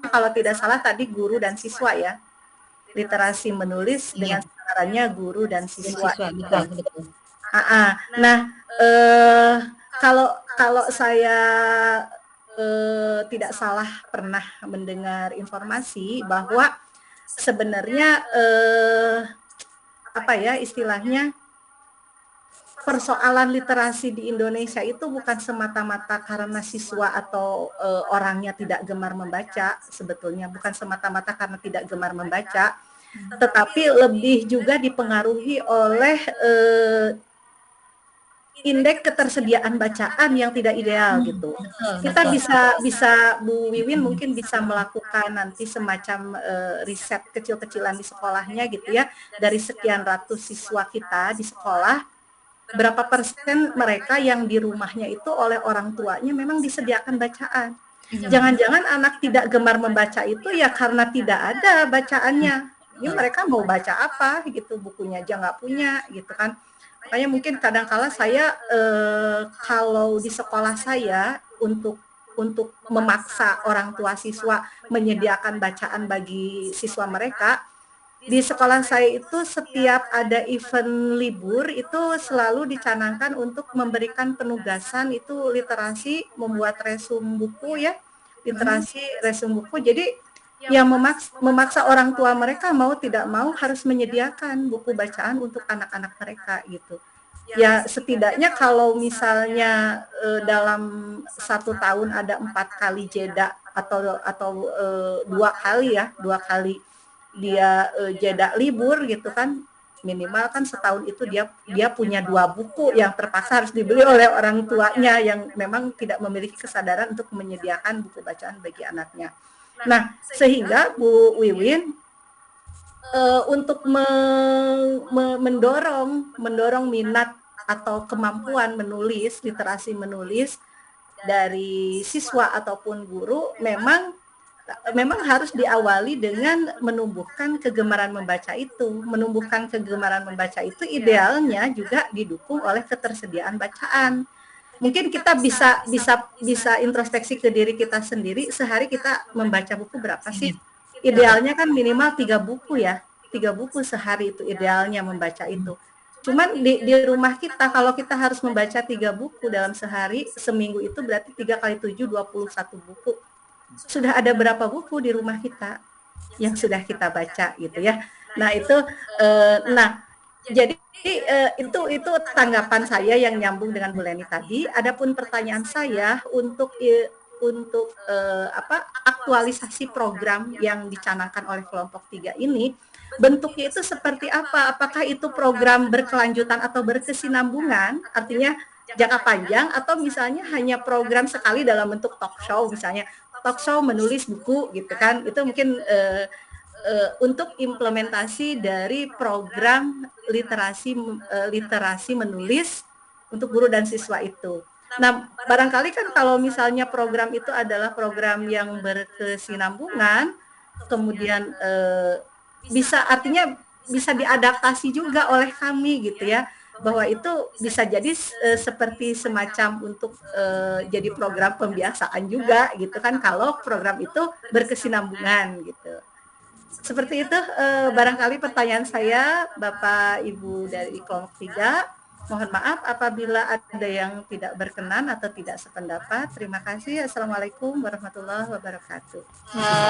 kalau tidak salah tadi guru dan siswa ya, literasi menulis dengan caranya guru dan siswa. Betul. Nah, kalau saya tidak salah pernah mendengar informasi bahwa sebenarnya apa ya istilahnya, persoalan literasi di Indonesia itu bukan semata-mata karena siswa atau orangnya tidak gemar membaca, sebetulnya bukan semata-mata karena tidak gemar membaca, tetapi lebih juga dipengaruhi oleh indeks ketersediaan bacaan yang tidak ideal gitu. Kita bisa Bu Wiwin mungkin bisa melakukan nanti semacam riset kecil-kecilan di sekolahnya gitu ya, dari sekian ratus siswa kita di sekolah, berapa persen mereka yang di rumahnya itu oleh orang tuanya memang disediakan bacaan. Jangan-jangan anak tidak gemar membaca itu ya karena tidak ada bacaannya. Ini mereka mau baca apa gitu, bukunya aja nggak punya gitu kan. Makanya mungkin kadang-kala saya kalau di sekolah saya untuk memaksa orang tua siswa menyediakan bacaan bagi siswa mereka, di sekolah saya itu setiap ada event libur itu selalu dicanangkan untuk memberikan penugasan itu literasi, membuat resum buku ya, literasi resum buku. Jadi yang memaksa orang tua mereka mau tidak mau harus menyediakan buku bacaan untuk anak-anak mereka gitu. Ya setidaknya kalau misalnya dalam 1 tahun ada 4 kali jeda atau 2 kali dia jeda libur gitu kan, minimal kan setahun itu dia punya 2 buku yang terpaksa harus dibeli oleh orang tuanya yang memang tidak memiliki kesadaran untuk menyediakan buku bacaan bagi anaknya. Nah, sehingga Bu Wiwin untuk mendorong minat atau kemampuan menulis, literasi menulis dari siswa ataupun guru memang harus diawali dengan menumbuhkan kegemaran membaca itu. Menumbuhkan kegemaran membaca itu idealnya juga didukung oleh ketersediaan bacaan. Mungkin kita bisa introspeksi ke diri kita sendiri, sehari kita membaca buku berapa sih? Idealnya kan minimal 3 buku ya, 3 buku sehari itu idealnya membaca itu. Cuman di rumah kita, kalau kita harus membaca 3 buku dalam sehari, seminggu itu berarti 3 kali 7, 21 buku. Sudah ada berapa buku di rumah kita yang sudah kita baca gitu ya. Nah itu, jadi itu tanggapan saya yang nyambung dengan Bu Leni tadi. Adapun pertanyaan saya untuk aktualisasi program yang dicanangkan oleh kelompok 3 ini, bentuknya itu seperti apa? Apakah itu program berkelanjutan atau berkesinambungan, artinya jangka panjang, atau misalnya hanya program sekali dalam bentuk talk show, misalnya talk show menulis buku gitu kan? Itu mungkin untuk implementasi dari program literasi menulis untuk guru dan siswa itu. Nah, barangkali kan kalau misalnya program itu adalah program yang berkesinambungan, kemudian artinya bisa diadaptasi juga oleh kami gitu ya, bahwa itu bisa jadi seperti semacam untuk jadi program pembiasaan juga gitu kan, kalau program itu berkesinambungan gitu. Seperti itu barangkali pertanyaan saya, Bapak Ibu dari kelompok 3. Mohon maaf apabila ada yang tidak berkenan atau tidak sependapat. Terima kasih. Assalamualaikum warahmatullahi wabarakatuh.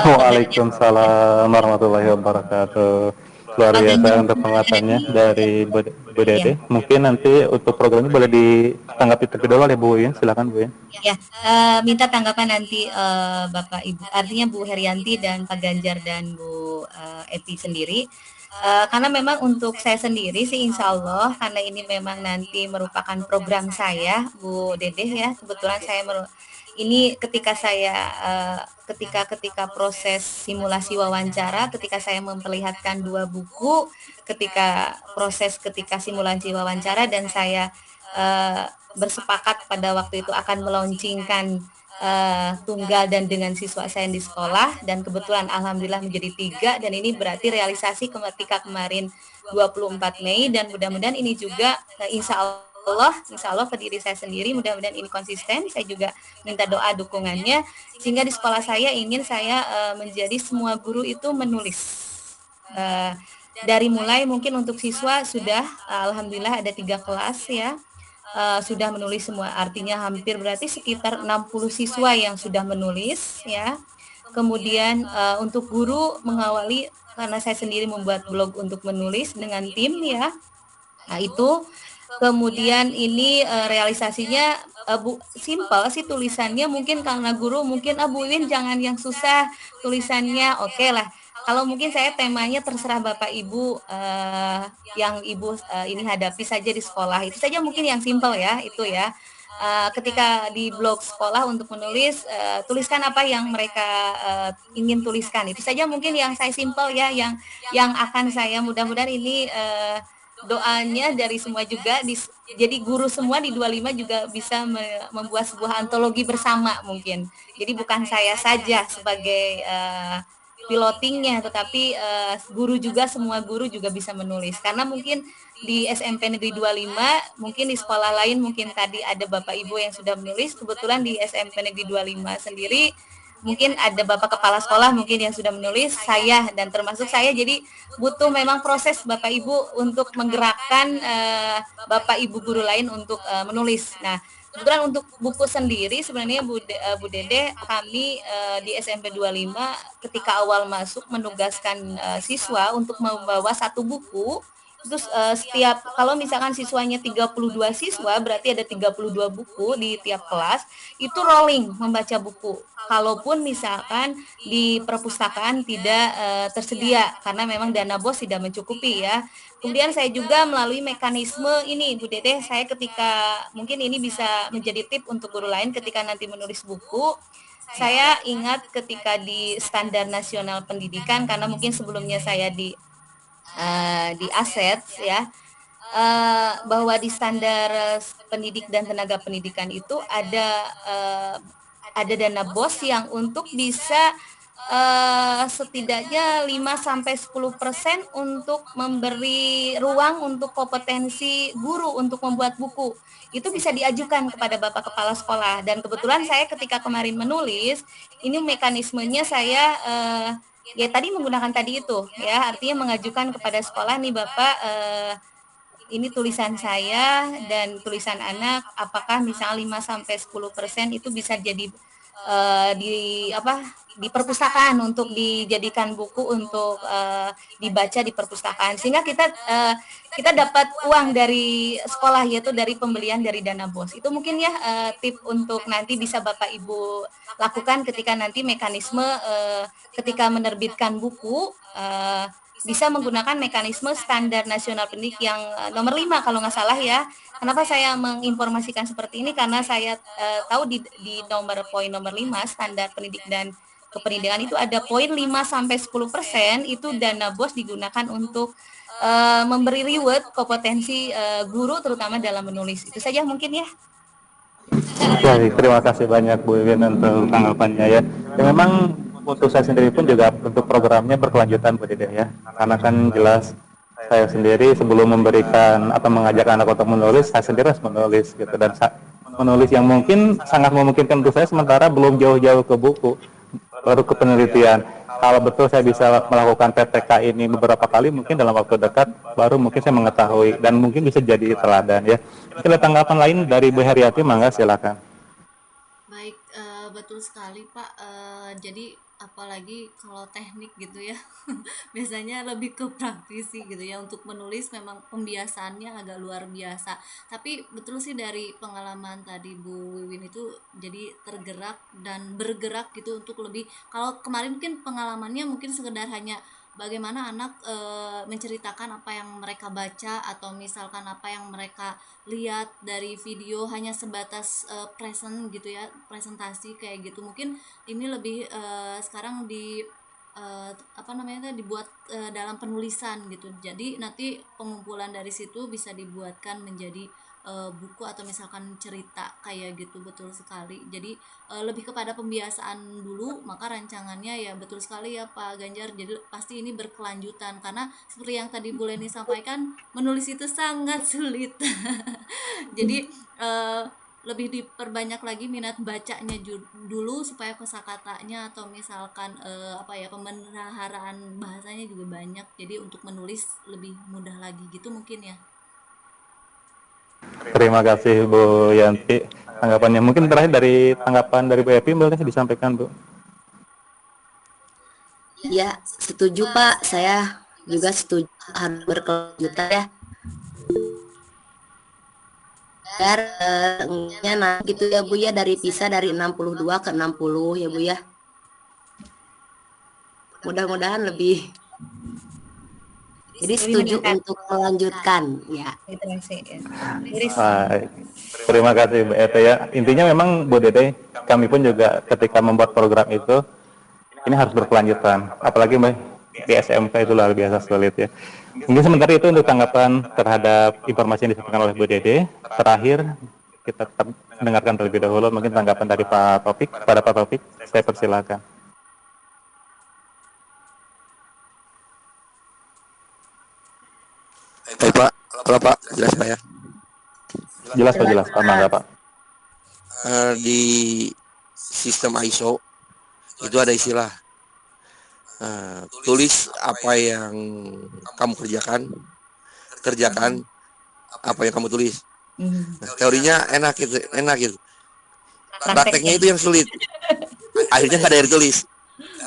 Waalaikumsalam warahmatullahi wabarakatuh. Luar Pak biasa Ganjar untuk penguatannya tadi, dari Bu ya, Dede. Mungkin nanti untuk programnya boleh ditanggapi terlebih dahulu oleh Bu Win. Silakan Bu Win. ya, minta tanggapan nanti Bapak Ibu, artinya Bu Herianti dan Pak Ganjar dan Bu Epi sendiri. Karena memang untuk saya sendiri sih insya Allah, karena ini memang nanti merupakan program saya, Bu Dedeh ya, kebetulan saya ini ketika saya ketika proses simulasi wawancara, ketika saya memperlihatkan 2 buku, ketika simulasi wawancara dan saya bersepakat pada waktu itu akan melaunchingkan tunggal dan dengan siswa saya di sekolah, dan kebetulan alhamdulillah menjadi 3, dan ini berarti realisasi ketika kemarin 24 Mei, dan mudah-mudahan ini juga insya Allah ke diri saya sendiri, mudah-mudahan ini konsisten. Saya juga minta doa dukungannya sehingga di sekolah saya ingin saya menjadi semua guru itu menulis. Dari mulai mungkin untuk siswa sudah alhamdulillah ada 3 kelas ya. Sudah menulis semua, artinya hampir berarti sekitar 60 siswa yang sudah menulis ya. Kemudian untuk guru mengawali, karena saya sendiri membuat blog untuk menulis dengan tim ya. Nah itu kemudian ini realisasinya simple sih tulisannya, mungkin karena guru mungkin Bu Win jangan yang susah tulisannya, oke lah. Kalau mungkin saya temanya terserah Bapak Ibu yang Ibu ini hadapi saja di sekolah. Itu saja mungkin yang simple ya, itu ya. Ketika di blog sekolah untuk menulis, tuliskan apa yang mereka ingin tuliskan. Itu saja mungkin yang saya simple ya, yang akan saya mudah-mudahan ini doanya dari semua juga, jadi guru semua di 25 juga bisa membuat sebuah antologi bersama mungkin. Jadi bukan saya saja sebagai pilotingnya, tetapi guru juga, semua guru juga bisa menulis. Karena mungkin di SMP Negeri 25, mungkin di sekolah lain mungkin tadi ada Bapak Ibu yang sudah menulis, kebetulan di SMP Negeri 25 sendiri mungkin ada Bapak Kepala Sekolah mungkin yang sudah menulis, saya dan termasuk saya, jadi butuh memang proses Bapak Ibu untuk menggerakkan Bapak Ibu guru lain untuk menulis. Nah, kebetulan untuk buku sendiri sebenarnya Bu Dede, kami di SMP 25 ketika awal masuk menugaskan siswa untuk membawa 1 buku. Terus setiap, kalau misalkan siswanya 32 siswa, berarti ada 32 buku di tiap kelas, itu rolling membaca buku. Kalaupun misalkan di perpustakaan tidak tersedia, karena memang dana BOS tidak mencukupi ya. Kemudian saya juga melalui mekanisme ini Bu Dede, saya ketika, mungkin ini bisa menjadi tip untuk guru lain ketika nanti menulis buku, saya ingat ketika di Standar Nasional Pendidikan, karena mungkin sebelumnya saya di aset ya, bahwa di standar pendidik dan tenaga pendidikan itu ada dana BOS yang untuk bisa setidaknya 5-10% untuk memberi ruang untuk kompetensi guru untuk membuat buku. Itu bisa diajukan kepada Bapak Kepala Sekolah, dan kebetulan saya ketika kemarin menulis ini mekanismenya saya ya tadi menggunakan tadi itu ya, artinya mengajukan kepada sekolah nih Bapak, ini tulisan saya dan tulisan anak, apakah misalnya 5-10% itu bisa jadi di perpustakaan untuk dijadikan buku untuk dibaca di perpustakaan, sehingga kita dapat uang dari sekolah, yaitu dari pembelian dari dana BOS. Itu mungkin ya tip untuk nanti bisa Bapak Ibu lakukan ketika nanti mekanisme ketika menerbitkan buku, bisa menggunakan mekanisme Standar Nasional Pendidik yang nomor 5 kalau nggak salah ya. Kenapa saya menginformasikan seperti ini? Karena saya tahu di poin nomor 5 Standar Pendidik dan Kependidikan itu ada poin 5-10% itu dana BOS digunakan untuk memberi reward kompetensi guru terutama dalam menulis. Itu saja mungkin ya. Baik, terima kasih banyak Bu Iwin untuk tanggapannya ya. Ya memang untuk saya sendiri pun juga untuk programnya berkelanjutan Bu Dede ya. Karena kan jelas saya sendiri sebelum memberikan atau mengajak anak untuk menulis, saya sendiri harus menulis gitu, dan menulis yang mungkin sangat memungkinkan untuk saya sementara belum jauh-jauh ke buku, baru ke penelitian. kalau betul saya bisa melakukan PTK ini beberapa kali, mungkin dalam waktu dekat baru mungkin saya mengetahui dan mungkin bisa jadi teladan ya. Mungkin ada tanggapan lain dari Bu Heriati, mangga silakan. Baik, betul sekali Pak. Jadi apalagi kalau teknik gitu ya, biasanya lebih ke praktisi gitu ya. Untuk menulis memang pembiasaannya agak luar biasa. Tapi betul sih dari pengalaman tadi Bu Wiwin itu jadi tergerak dan bergerak gitu untuk lebih. Kalau kemarin mungkin pengalamannya mungkin sekedar hanya bagaimana anak menceritakan apa yang mereka baca atau misalkan apa yang mereka lihat dari video hanya sebatas gitu ya, presentasi kayak gitu. Mungkin ini lebih sekarang di apa namanya dibuat dalam penulisan gitu. Jadi nanti pengumpulan dari situ bisa dibuatkan menjadi buku atau misalkan cerita kayak gitu. Betul sekali. Jadi lebih kepada pembiasaan dulu, maka rancangannya ya betul sekali ya Pak Ganjar. Jadi pasti ini berkelanjutan karena seperti yang tadi Bu Leni sampaikan, menulis itu sangat sulit. Jadi lebih diperbanyak lagi minat bacanya dulu supaya kosakatanya atau misalkan apa ya pemeliharaan bahasanya juga banyak. Jadi untuk menulis lebih mudah lagi gitu mungkin ya. Terima kasih Bu Yanti tanggapannya. Mungkin terakhir dari tanggapan dari Bu Epi boleh disampaikan Bu. Ya, setuju Pak. Saya juga setuju harus berkelanjutan ya. Biar nah gitu ya Bu ya, dari PISA dari 62 ke 60 ya Bu ya. Mudah-mudahan lebih. Jadi setuju untuk melanjutkan ya. Baik. Terima kasih Bu Ete ya. Intinya memang Bu Dede, kami pun juga ketika membuat program itu ini harus berkelanjutan. Apalagi di SMK itu luar biasa sulit ya. Mungkin sementara itu untuk tanggapan terhadap informasi yang disampaikan oleh Bu Dede. Terakhir kita tetap dengarkan terlebih dahulu mungkin tanggapan dari Pak Topik. Pada Pak Topik, saya persilakan. Baik Pak, kalau Pak jelas saya. Jelas Pak, jelas Pak, mangga Pak. Di sistem ISO itu ada istilah tulis apa yang kamu kerjakan apa yang kamu tulis. Nah, teorinya enak gitu. Prakteknya itu yang sulit. Akhirnya nggak ada yang tulis.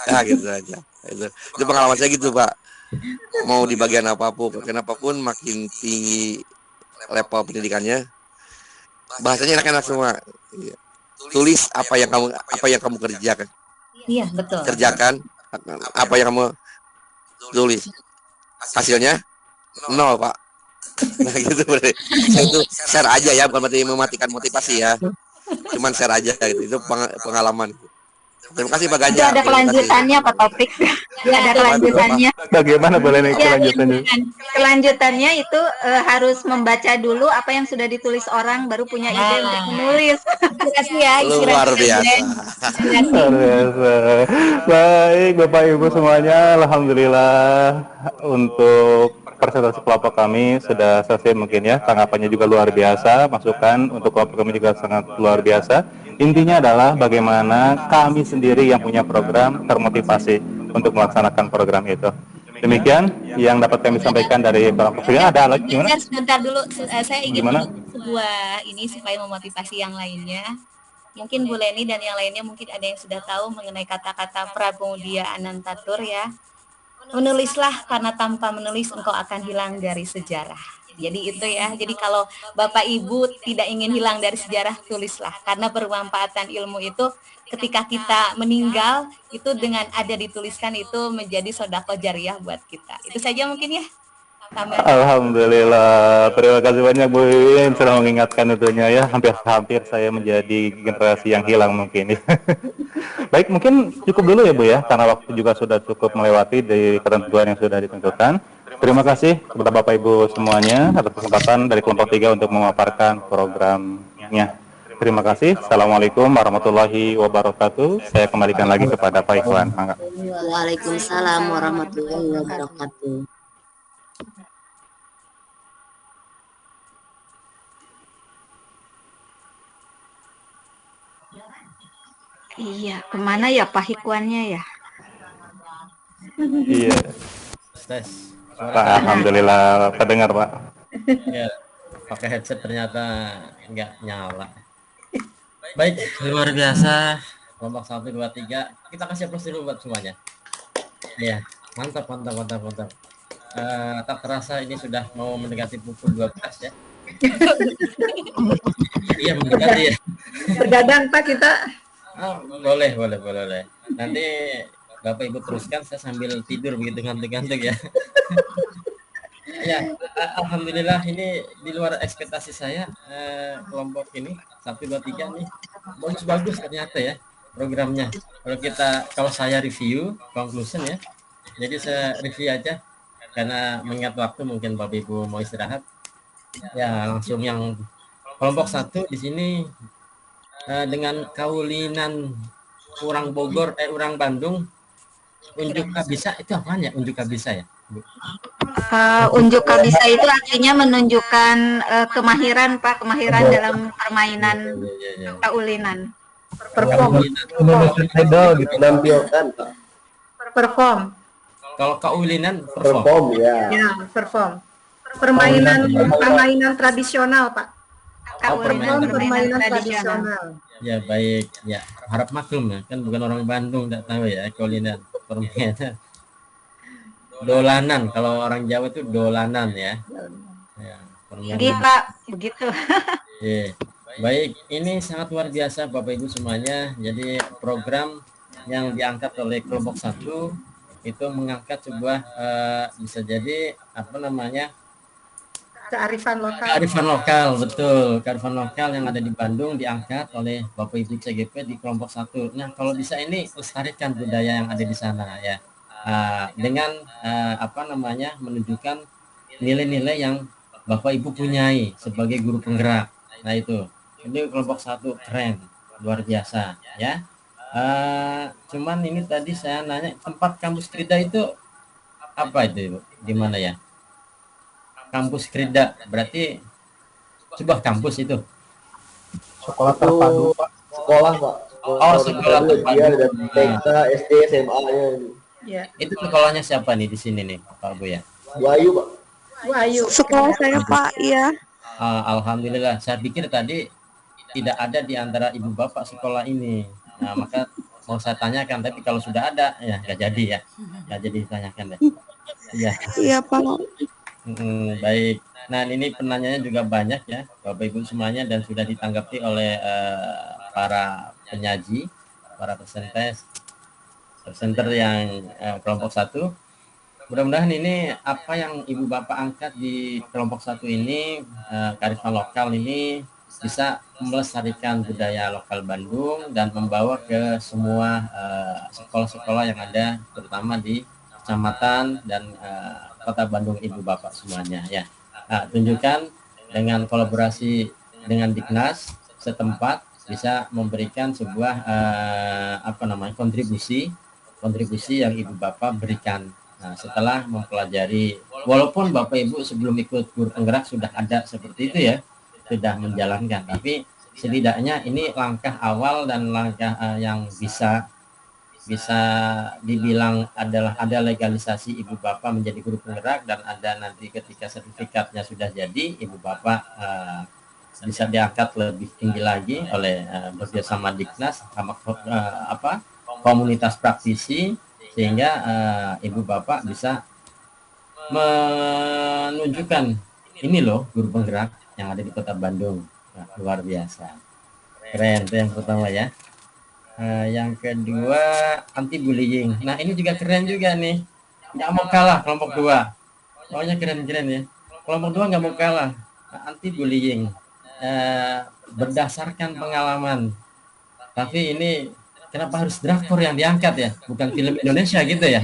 Nah, gitu aja. Itu pengalaman saya gitu Pak. Mau di bagian apapun makin tinggi level pendidikannya, bahasanya enak-enak semua. Tulis apa yang kamu kerjakan. Iya, betul. Kerjakan apa yang kamu tulis. Hasilnya nol Pak. Nah gitu berarti. Saya itu share aja ya, bukan berarti mematikan motivasi ya. Cuman share aja gitu. Itu pengalaman. Terima kasih Pak Ganjar. Itu ada kelanjutannya Pak Topik. Ya, ada kelanjutannya. Bagaimana boleh nih kelanjutannya? Kelanjutannya itu harus membaca dulu apa yang sudah ditulis orang, baru punya ide untuk menulis. Luar biasa. Luar biasa. Baik Bapak Ibu semuanya, alhamdulillah untuk presentasi kelompok kami sudah selesai mungkin ya. Tanggapannya juga luar biasa, masukan untuk kelompok kami juga sangat luar biasa. Intinya adalah bagaimana kami sendiri yang punya program termotivasi untuk melaksanakan program itu. Demikian yang dapat kami sampaikan dari kelompok kami. Ada lagi gimana? Sebentar dulu, saya ingin Gimana? sebuah ini supaya memotivasi yang lainnya. Mungkin Bu Leni dan yang lainnya mungkin ada yang sudah tahu mengenai kata-kata Pramudia Anantatur ya. Menulislah karena tanpa menulis engkau akan hilang dari sejarah. Jadi itu ya. Jadi kalau Bapak Ibu tidak ingin hilang dari sejarah, tulislah. Karena bermanfaatan ilmu itu ketika kita meninggal itu dengan ada dituliskan itu menjadi sedekah jariah buat kita. Itu saja mungkin ya. Alhamdulillah, terima kasih banyak Bu Wiwin sudah mengingatkan tentunya ya. Hampir saya menjadi generasi yang hilang mungkin. Baik, mungkin cukup dulu ya Bu ya, karena waktu juga sudah cukup melewati dari ketentuan yang sudah ditentukan. Terima kasih kepada Bapak Ibu semuanya atas kesempatan dari kelompok 3 untuk memaparkan programnya. Terima kasih. Assalamualaikum warahmatullahi wabarakatuh. Saya kembalikan lagi kepada Pak Ikhwan. Waalaikumsalam warahmatullahi wabarakatuh. Iya, kemana ya Pak Hikwannya ya? Iya. Tes. Pak, alhamdulillah kedengar, Pak. Ya, pakai headset ternyata nggak nyala. Baik, luar biasa. Kelompok 1, 2, 3. Kita kasih aplaus dulu buat semuanya. Ya, mantap. Tak terasa ini sudah mau mendekati pukul 12 ya. Iya, mendekati ya. Bergadang Pak kita. Boleh. Nanti Bapak Ibu teruskan, saya sambil tidur begitu ngantuk-ngantuk ya. Ya, alhamdulillah ini di luar ekspektasi saya, kelompok ini 1, 2, 3 nih bagus ternyata ya programnya. Kalau saya review conclusion ya, jadi saya review aja karena mengingat waktu, mungkin Bapak Ibu mau istirahat ya. Langsung yang kelompok 1 di sini dengan kaulinan orang Bogor, orang Bandung, unjuk kabisa itu apaan ya? Unjuk kabisa ya, Bu? Unjuk kabisa itu artinya menunjukkan kemahiran Pak, kemahiran dalam permainan kaulinan. Perform. Idol gitu, menampilkan Pak. Perform. Kalau kaulinan perform ya. Ya, perform. Permainan tradisional Pak. Permainan tradisional. Ya, baik ya, harap maklum ya, kan bukan orang Bandung, tidak tahu ya kaulinan permainan. Dolanan, kalau orang Jawa itu dolanan ya. Jadi Pak, begitu. Yeah. Baik, ini sangat luar biasa Bapak Ibu semuanya. Jadi program yang diangkat oleh kelompok 1 itu mengangkat sebuah bisa jadi kearifan lokal. Kearifan lokal, betul. Kearifan lokal yang ada di Bandung diangkat oleh Bapak Ibu CGP di kelompok 1. Nah, kalau bisa ini lestarikan budaya yang ada di sana ya. Dengan menunjukkan nilai-nilai yang Bapak Ibu punyai sebagai guru penggerak. Nah, itu. Ini kelompok 1 keren, luar biasa ya. Cuman ini tadi saya nanya tempat kampus Krida itu apa itu, Ibu? Di mana ya? Kampus Krida berarti sebuah kampus itu. Sekolah terpadu, Pak. Sekolah, Pak. Sekolah terpadu. Dia dari TK, SD, SMA-nya. Ya. Itu sekolahnya siapa nih di sini nih, Pak Bu ya? Wahyu, Pak. Wahyu. Sekolah saya, Pak, iya. Alhamdulillah, saya pikir tadi tidak ada di antara ibu bapak sekolah ini. Nah, maka mau saya tanyakan, tapi kalau sudah ada ya nggak jadi ya, nggak jadi ditanyakan deh. Ya. Iya Pak. Baik. Nah, ini penanyanya juga banyak ya Bapak Ibu semuanya, dan sudah ditanggapi oleh para penyaji, para presenter yang kelompok 1. Mudah-mudahan ini apa yang Ibu Bapak angkat di kelompok 1 ini, kearifan lokal ini bisa melestarikan budaya lokal Bandung dan membawa ke semua sekolah-sekolah yang ada, terutama di kecamatan dan kota Bandung Ibu Bapak semuanya ya. Tunjukkan dengan kolaborasi dengan Diknas setempat bisa memberikan sebuah kontribusi yang Ibu Bapak berikan. Nah, setelah mempelajari, walaupun Bapak Ibu sebelum ikut guru penggerak sudah ada seperti itu ya, sudah menjalankan, tapi setidaknya ini langkah awal dan langkah yang bisa dibilang adalah ada legalisasi Ibu Bapak menjadi guru penggerak, dan ada nanti ketika sertifikatnya sudah jadi, Ibu Bapak bisa diangkat lebih tinggi lagi oleh bekerjasama Diknas sama komunitas praktisi, sehingga Ibu Bapak bisa menunjukkan ini loh guru penggerak yang ada di kota Bandung. Nah, luar biasa, keren. Itu yang pertama ya. Yang kedua, anti bullying. Nah, ini juga keren juga nih, nggak mau kalah kelompok 2. Pokoknya keren-keren ya, kelompok 2 nggak mau kalah. Anti bullying berdasarkan pengalaman. Tapi ini kenapa harus drakor yang diangkat ya, bukan film Indonesia gitu ya?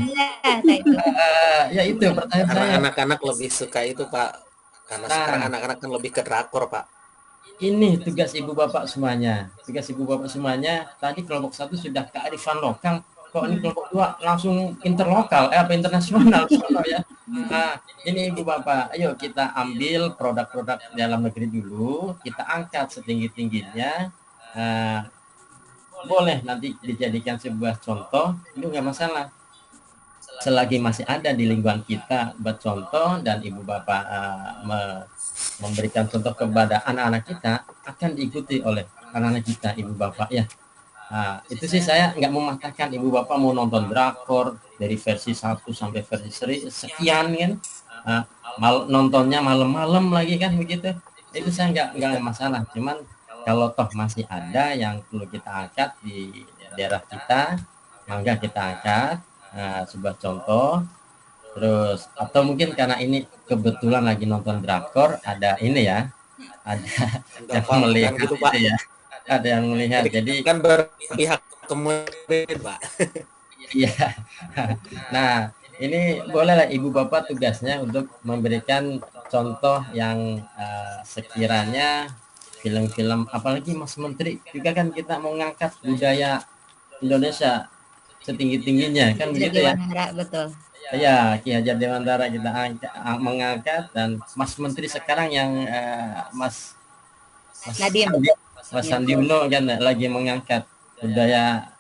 Ya itu pertanyaan saya. Anak-anak lebih suka itu Pak, karena sekarang anak-anak kan lebih ke drakor Pak. Ini tugas Ibu Bapak semuanya. Tugas Ibu Bapak semuanya. Tadi kelompok 1 sudah kearifan lokal. Kok ini kelompok 2 langsung interlokal, internasional ya. Nah, ini Ibu Bapak, ayo kita ambil produk-produk dalam negeri dulu, kita angkat setinggi-tingginya. Boleh nanti dijadikan sebuah contoh, itu nggak masalah. selagi masih ada di lingkungan kita buat contoh dan ibu bapak memberikan contoh kepada anak-anak kita, akan diikuti oleh anak-anak kita, ibu bapak ya. Nah, itu sih saya nggak mematahkan ibu bapak mau nonton drakor dari versi 1 sampai versi sekian kan, nontonnya malam-malam lagi kan begitu, itu saya nggak masalah. Cuman kalau toh masih ada yang perlu kita angkat di daerah kita, maka kita angkat sebuah contoh. Terus atau mungkin karena ini kebetulan lagi nonton drakor, ada ini ya, ada yang melihat gitu, Pak. Ya, ada yang melihat. Jadi kan berpihak ke murid, Pak. Iya. Nah, ini bolehlah ibu bapak tugasnya untuk memberikan contoh yang sekiranya film-film, apalagi Mas Menteri juga kan kita mau ngangkat budaya Indonesia setinggi-tingginya kan begitu ya. Betul. Ya, Ki Hajar Dewantara kita mengangkat, dan Mas Menteri sekarang yang Mas Nadiem, Mas Sandi Uno kan lagi mengangkat budaya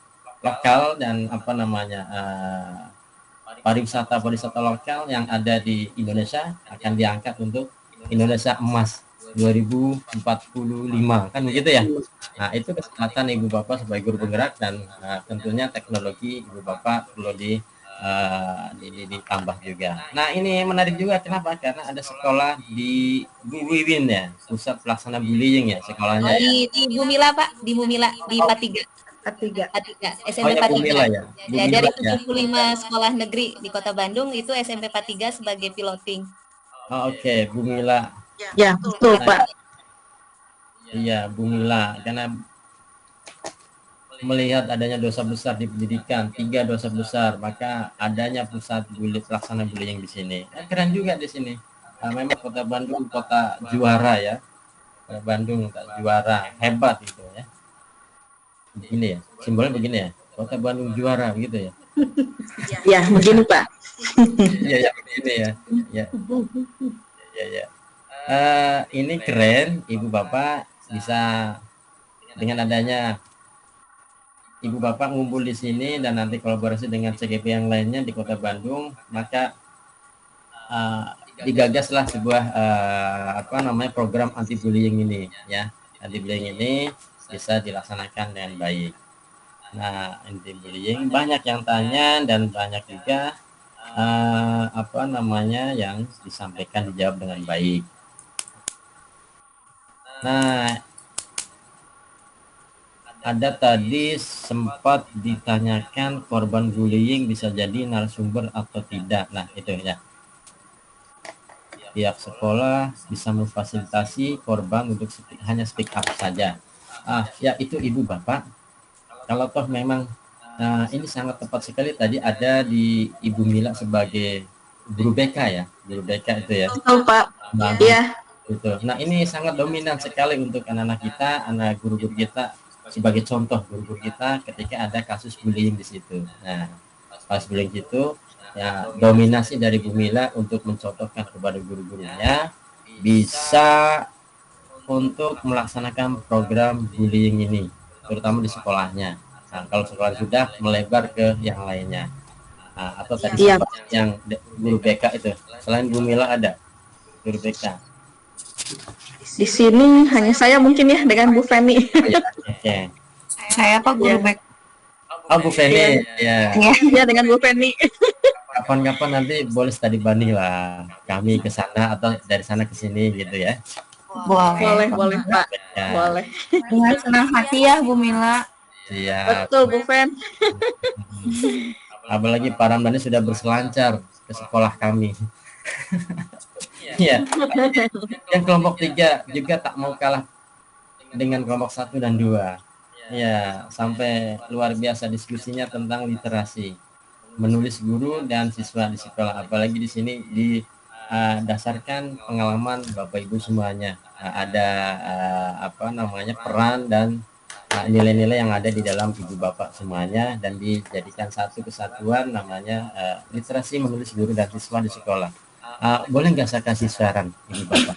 lokal dan apa namanya pariwisata lokal yang ada di Indonesia akan diangkat untuk Indonesia Emas 2045 kan begitu ya. Nah, itu kesempatan ibu bapak sebagai guru penggerak, dan tentunya teknologi ibu bapak perlu ditambah juga. Nah, ini menarik juga, kenapa? Karena ada sekolah di Bu Wiwin ya, pusat pelaksana bullying ya sekolahnya. Di Bumila Pak, di Bumila di Patiga. SMP ya, Bumila, ya. Ya, dari 75 sekolah negeri di Kota Bandung itu SMP Patiga sebagai piloting. Oke, Bumila. Ya, betul Pak. Iya, Bumila, karena melihat adanya dosa besar di pendidikan, 3 dosa besar, maka adanya pusat pelaksana bullying di sini. Keren juga di sini. Memang Kota Bandung kota juara ya. Kota Bandung juara, hebat gitu ya. Begini ya, simbolnya begini ya. Kota Bandung juara begitu ya. Ya, begini Pak. Iya ya, begini ya. Ya. Ya. Ini keren, ibu bapak bisa dengan adanya ibu bapak ngumpul di sini dan nanti kolaborasi dengan CGP yang lainnya di Kota Bandung, maka digagaslah sebuah program anti bullying ini ya. Anti bullying ini bisa dilaksanakan dengan baik. Nah, anti bullying banyak yang tanya dan banyak juga yang disampaikan, dijawab dengan baik. Nah, ada tadi sempat ditanyakan korban bullying bisa jadi narasumber atau tidak. Nah, itu ya. Pihak sekolah bisa memfasilitasi korban untuk hanya speak up saja. Ya itu ibu bapak. Kalau toh memang ini sangat tepat sekali tadi ada di Ibu Mila sebagai guru BK ya. Guru BK itu ya. Betul Pak. Iya. Gitu. Nah, ini sangat dominan sekali untuk anak-anak kita, anak guru-guru kita. Sebagai contoh guru-guru kita ketika ada kasus bullying di situ. Nah, kasus bullying itu ya dominasi dari Bu Mila untuk mencontohkan kepada guru-gurunya bisa untuk melaksanakan program bullying ini, terutama di sekolahnya. Nah, kalau sekolah sudah melebar ke yang lainnya. Atau tadi yang guru BK itu, selain Bu Mila ada guru BK. Di sini hanya saya mungkin ya dengan Bu Feni. Oke. Saya Pak guru BK. Oh, Bu Feni. Ya. Iya, dengan Bu Feni. Kapan-kapan nanti boleh study banding lah. Kami ke sana atau dari sana ke sini gitu ya. Boleh Pak. Ya. Boleh. Dengan senang hati ya Bu Mila. Iya. Betul Bu Fen. Apalagi Pak Ramdhani sudah berselancar ke sekolah kami. Iya. Yang kelompok 3 juga tak mau kalah dengan kelompok 1 dan 2. Ya, sampai luar biasa diskusinya tentang literasi menulis guru dan siswa di sekolah. Apalagi di sini didasarkan pengalaman Bapak Ibu semuanya. Ada peran dan nilai-nilai yang ada di dalam ibu bapak semuanya, dan dijadikan satu kesatuan namanya literasi menulis guru dan siswa di sekolah. Boleh nggak saya kasih saran ibu bapak?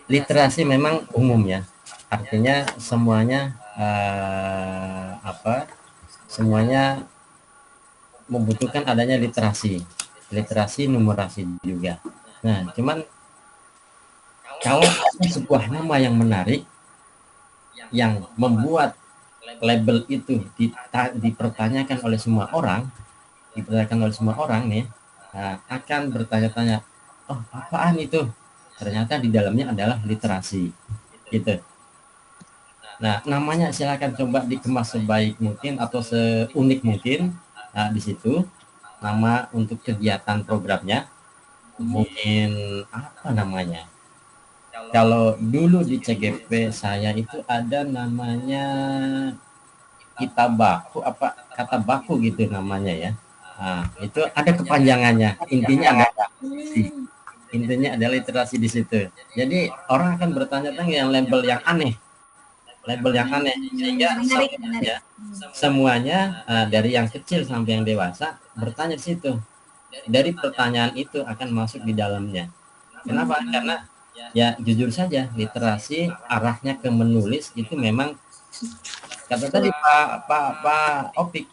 Literasi memang umum ya, artinya semuanya semuanya membutuhkan adanya literasi numerasi juga. Nah, cuman kalau ada sebuah nama yang menarik yang membuat label itu dipertanyakan oleh semua orang, nih, akan bertanya-tanya, oh apaan itu? Ternyata di dalamnya adalah literasi, gitu. Nah, namanya silakan coba dikemas sebaik mungkin atau seunik mungkin. Nah, di situ nama untuk kegiatan programnya mungkin apa namanya? Kalau dulu di CGP saya itu ada namanya kita baku apa kata baku gitu namanya ya. Nah, itu ada kepanjangannya. Intinya ada literasi di situ. Jadi orang akan bertanya-tanya yang label yang aneh, sehingga semuanya dari yang kecil sampai yang dewasa bertanya di situ. Dari pertanyaan itu akan masuk di dalamnya. Kenapa? Karena ya jujur saja literasi arahnya ke menulis itu memang kata tadi Pak Opik,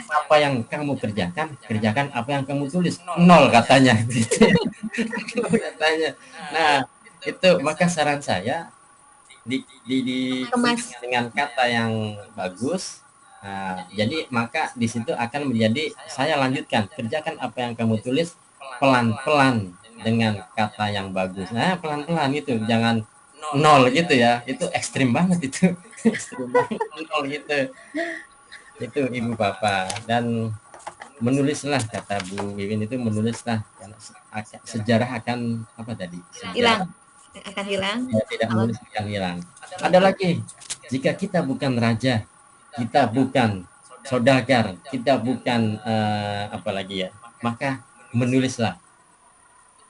apa yang kamu kerjakan apa yang kamu tulis, nol katanya. Katanya. Nah, itu maka saran saya dikemas dengan kata yang bagus. Nah, jadi maka di situ akan menjadi saya lanjutkan, kerjakan apa yang kamu tulis pelan-pelan dengan kata yang bagus. Nah, pelan-pelan itu, jangan nol gitu ya. Itu ekstrim banget itu. Ekstrim banget nol gitu. Itu Ibu Bapak. Dan menulislah kata Bu Wiwin itu, menulislah karena sejarah akan apa tadi? Hilang. Akan hilang. Ya, tidak menulis akan hilang. Ada lagi, jika kita bukan raja, kita bukan saudagar, kita bukan apa lagi ya, maka menulislah.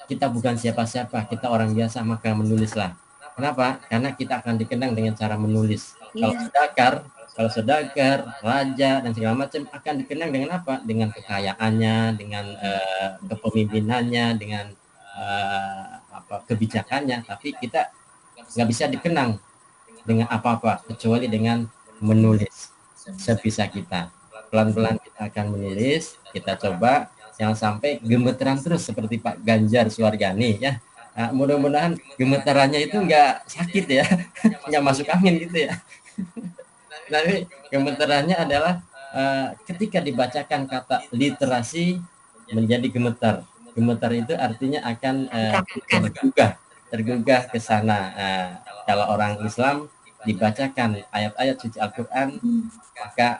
Kita bukan siapa-siapa, kita orang biasa, maka menulislah. Kenapa? Karena kita akan dikenang dengan cara menulis. Kalau saudagar, raja dan segala macam akan dikenang dengan apa? Dengan kekayaannya, dengan kepemimpinannya, dengan kebijakannya. Tapi kita nggak bisa dikenang dengan apa-apa kecuali dengan menulis. Sebisa kita, pelan-pelan kita akan menulis. Kita coba jangan sampai gemeteran terus seperti Pak Ganjar Suargani ya. Nah, mudah-mudahan gemetarannya itu nggak sakit ya, nggak masuk angin gitu ya. Tapi gemetarannya adalah ketika dibacakan kata literasi menjadi gemetar. Gemetar itu artinya akan tergugah ke sana. Kalau orang Islam dibacakan ayat-ayat suci Al-Quran, maka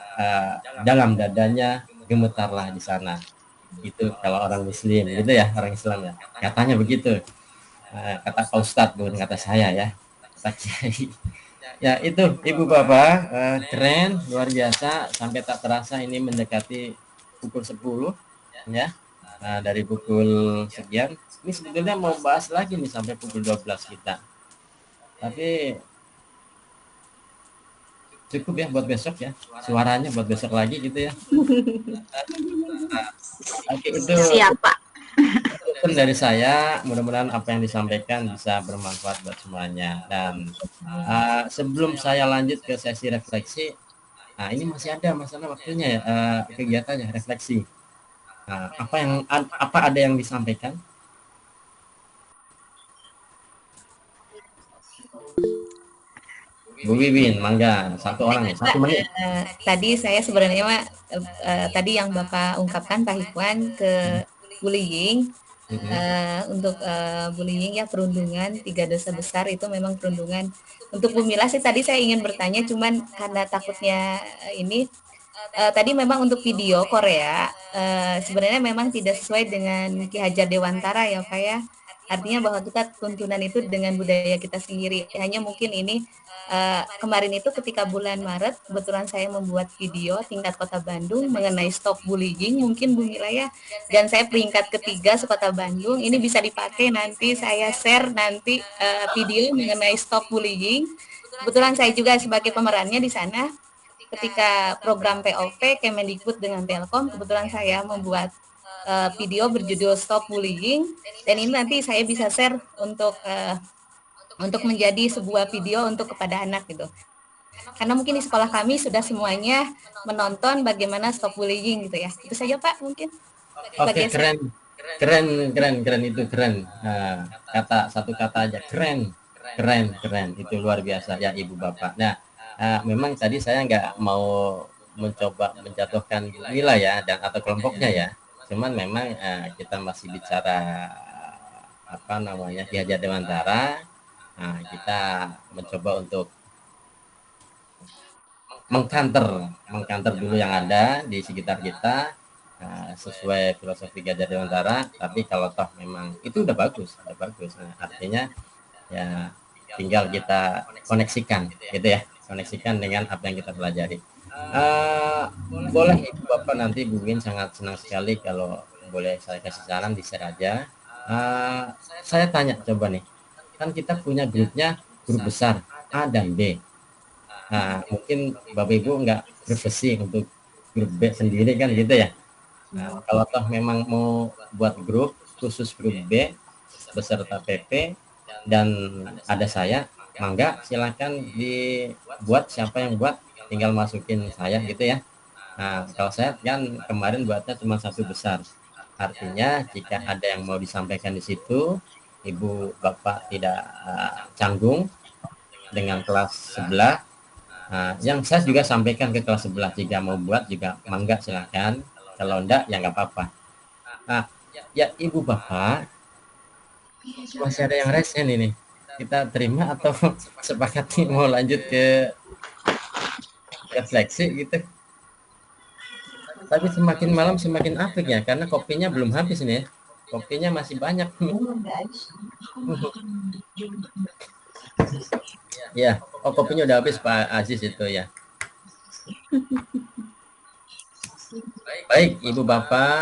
dalam dadanya gemetarlah di sana. Itu kalau orang Muslim, gitu ya, orang Islam ya. Katanya begitu. Kata Pak Ustadz, bukan kata saya ya. Kata Kiai. Ya itu Ibu Bapak, keren, luar biasa. Sampai tak terasa ini mendekati pukul 10 ya. Dari pukul sekian. Ini sebetulnya mau bahas lagi nih sampai pukul 12 kita. Tapi cukup ya buat besok ya, suaranya buat besok lagi gitu ya. Oke, itu siapa dari saya, mudah-mudahan apa yang disampaikan bisa bermanfaat buat semuanya. Dan sebelum saya lanjut ke sesi refleksi, ini masih ada masalah waktunya ya, kegiatannya refleksi. Apa ada yang disampaikan? Bu Wiwin, mangga, satu orang ya, 1 menit. Tadi saya sebenarnya tadi yang Bapak ungkapkan Pak Hikwan ke bullying, untuk bullying ya, perundungan, 3 dosa besar itu memang perundungan. Untuk Bu Mila sih tadi saya ingin bertanya, cuman karena takutnya ini tadi memang untuk video Korea sebenarnya memang tidak sesuai dengan Ki Hajar Dewantara ya Pak ya. Artinya bahwa kita tuntunan itu dengan budaya kita sendiri. Hanya mungkin ini kemarin itu ketika bulan Maret kebetulan saya membuat video tingkat Kota Bandung mengenai stop bullying, mungkin Bu Mila ya, dan saya peringkat ketiga se-Kota Bandung. Ini bisa dipakai nanti saya share nanti video mengenai stop bullying. Kebetulan saya juga sebagai pemerannya di sana. Ketika program POP Kemendikbud dengan Telkom, kebetulan saya membuat video berjudul Stop Bullying, dan ini nanti saya bisa share untuk menjadi sebuah video untuk kepada anak gitu. karena mungkin di sekolah kami sudah semuanya menonton bagaimana stop bullying gitu ya. Itu saja Pak mungkin. Oke, keren itu keren. Nah, satu kata aja keren itu luar biasa ya Ibu Bapak. Nah, memang tadi saya nggak mau mencoba menjatuhkan wilayah dan atau kelompoknya ya. Cuman memang kita masih bicara apa namanya Ki Hajar Dewantara. Nah, kita mencoba untuk mengkanter dulu yang ada di sekitar kita sesuai filosofi Ki Hajar Dewantara. Tapi kalau toh memang itu udah bagus. Nah, artinya ya tinggal kita koneksikan gitu ya, koneksikan dengan apa yang kita pelajari. Boleh Ibu Bapak, nanti Bu Win sangat senang sekali kalau boleh saya kasih saran, di share aja. Saya tanya coba nih, kan kita punya grupnya, grup besar A dan B. Nah, mungkin Bapak Ibu nggak bervisi untuk grup B sendiri kan gitu ya. Nah, kalau toh memang mau buat grup khusus grup B beserta PP dan ada saya, mangga silakan dibuat, siapa yang buat tinggal masukin saya gitu ya. Nah, kalau saya kan kemarin buatnya cuma satu besar. Artinya jika ada yang mau disampaikan di situ, Ibu Bapak tidak canggung dengan kelas sebelah, yang saya juga sampaikan ke kelas sebelah. Jika mau buat juga mangga silakan. Kalau enggak ya nggak apa-apa. Nah, ya Ibu Bapak, masih ada yang resen ini. Kita terima atau sepakati mau lanjut ke refleksi gitu. Tapi semakin malam semakin apik ya, karena kopinya belum habis nih ya. Kopinya masih banyak. Ya, kopinya udah habis Pak Aziz itu ya. Baik, Ibu Bapak,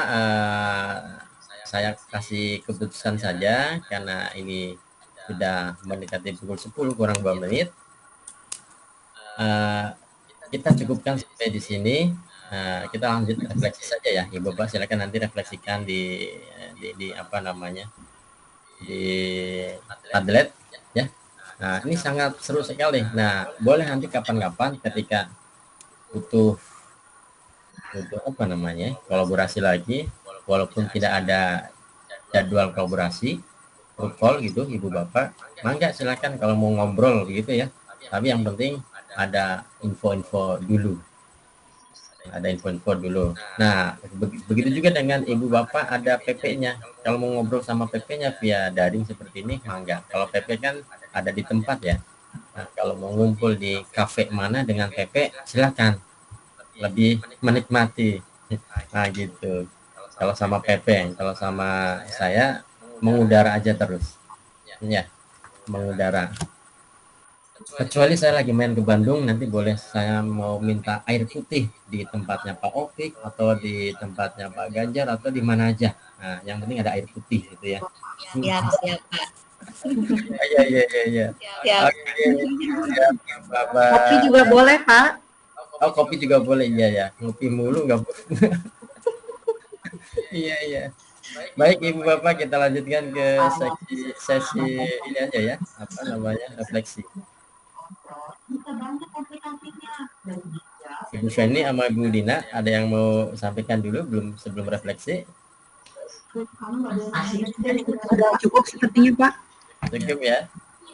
saya kasih keputusan saja karena ini sudah mendekati pukul 10 kurang 2 menit. Kita cukupkan sampai di sini. Kita lanjut refleksi saja ya, Ibu Bapak, silakan nanti refleksikan di apa namanya di Padlet ya. Nah, ini sangat seru sekali. Nah, boleh nanti kapan-kapan ketika butuh apa namanya kolaborasi lagi, walaupun tidak ada jadwal kolaborasi, call gitu Ibu Bapak, mangga silakan kalau mau ngobrol gitu ya. Tapi yang penting ada info-info dulu. Nah, begitu juga dengan Ibu Bapak ada PP-nya. Kalau mau ngobrol sama PP-nya via daring seperti ini, mangga. Kalau PP kan ada di tempat ya. Nah, kalau mau ngumpul di kafe mana dengan PP, silakan. Lebih menikmati. Nah, gitu. Kalau sama PP, kalau sama saya mengudara aja terus. Ya, mengudara. Kecuali saya lagi main ke Bandung, nanti boleh saya mau minta air putih di tempatnya Pak Opik atau di tempatnya Pak Ganjar atau di mana aja. Nah, yang penting ada air putih gitu ya. Siap Pak. Iya. Kopi juga boleh Pak. Oh, kopi juga boleh, iya ya. Ngopi mulu nggak boleh. Iya. Baik Ibu Bapak, kita lanjutkan ke sesi ini aja ya. Apa namanya? Refleksi. Ibu Feni sama Ibu Dina, ada yang mau sampaikan dulu sebelum refleksi? Sudah cukup sepertinya Pak. Cukup ya?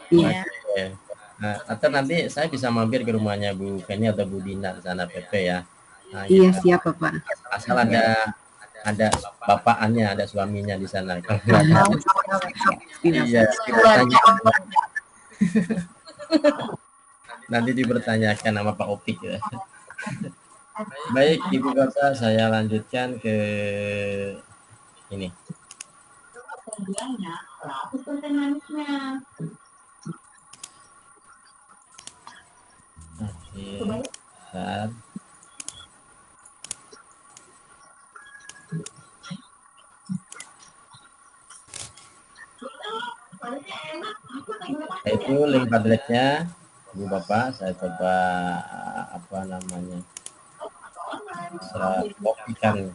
Iya. Okay. Nah, atau nanti saya bisa mampir ke rumahnya Bu Feni atau Bu Dina di sana PP ya. Nah, iya gitu. Siap Pak. Asal ada bapakannya, ada suaminya di sana. Iya. Nanti dipertanyakan sama Pak Opik ya. Baik Ibu Bapak, saya lanjutkan ke ini. Itu link Padletnya Ibu Bapak, saya coba apa namanya, saya kopikan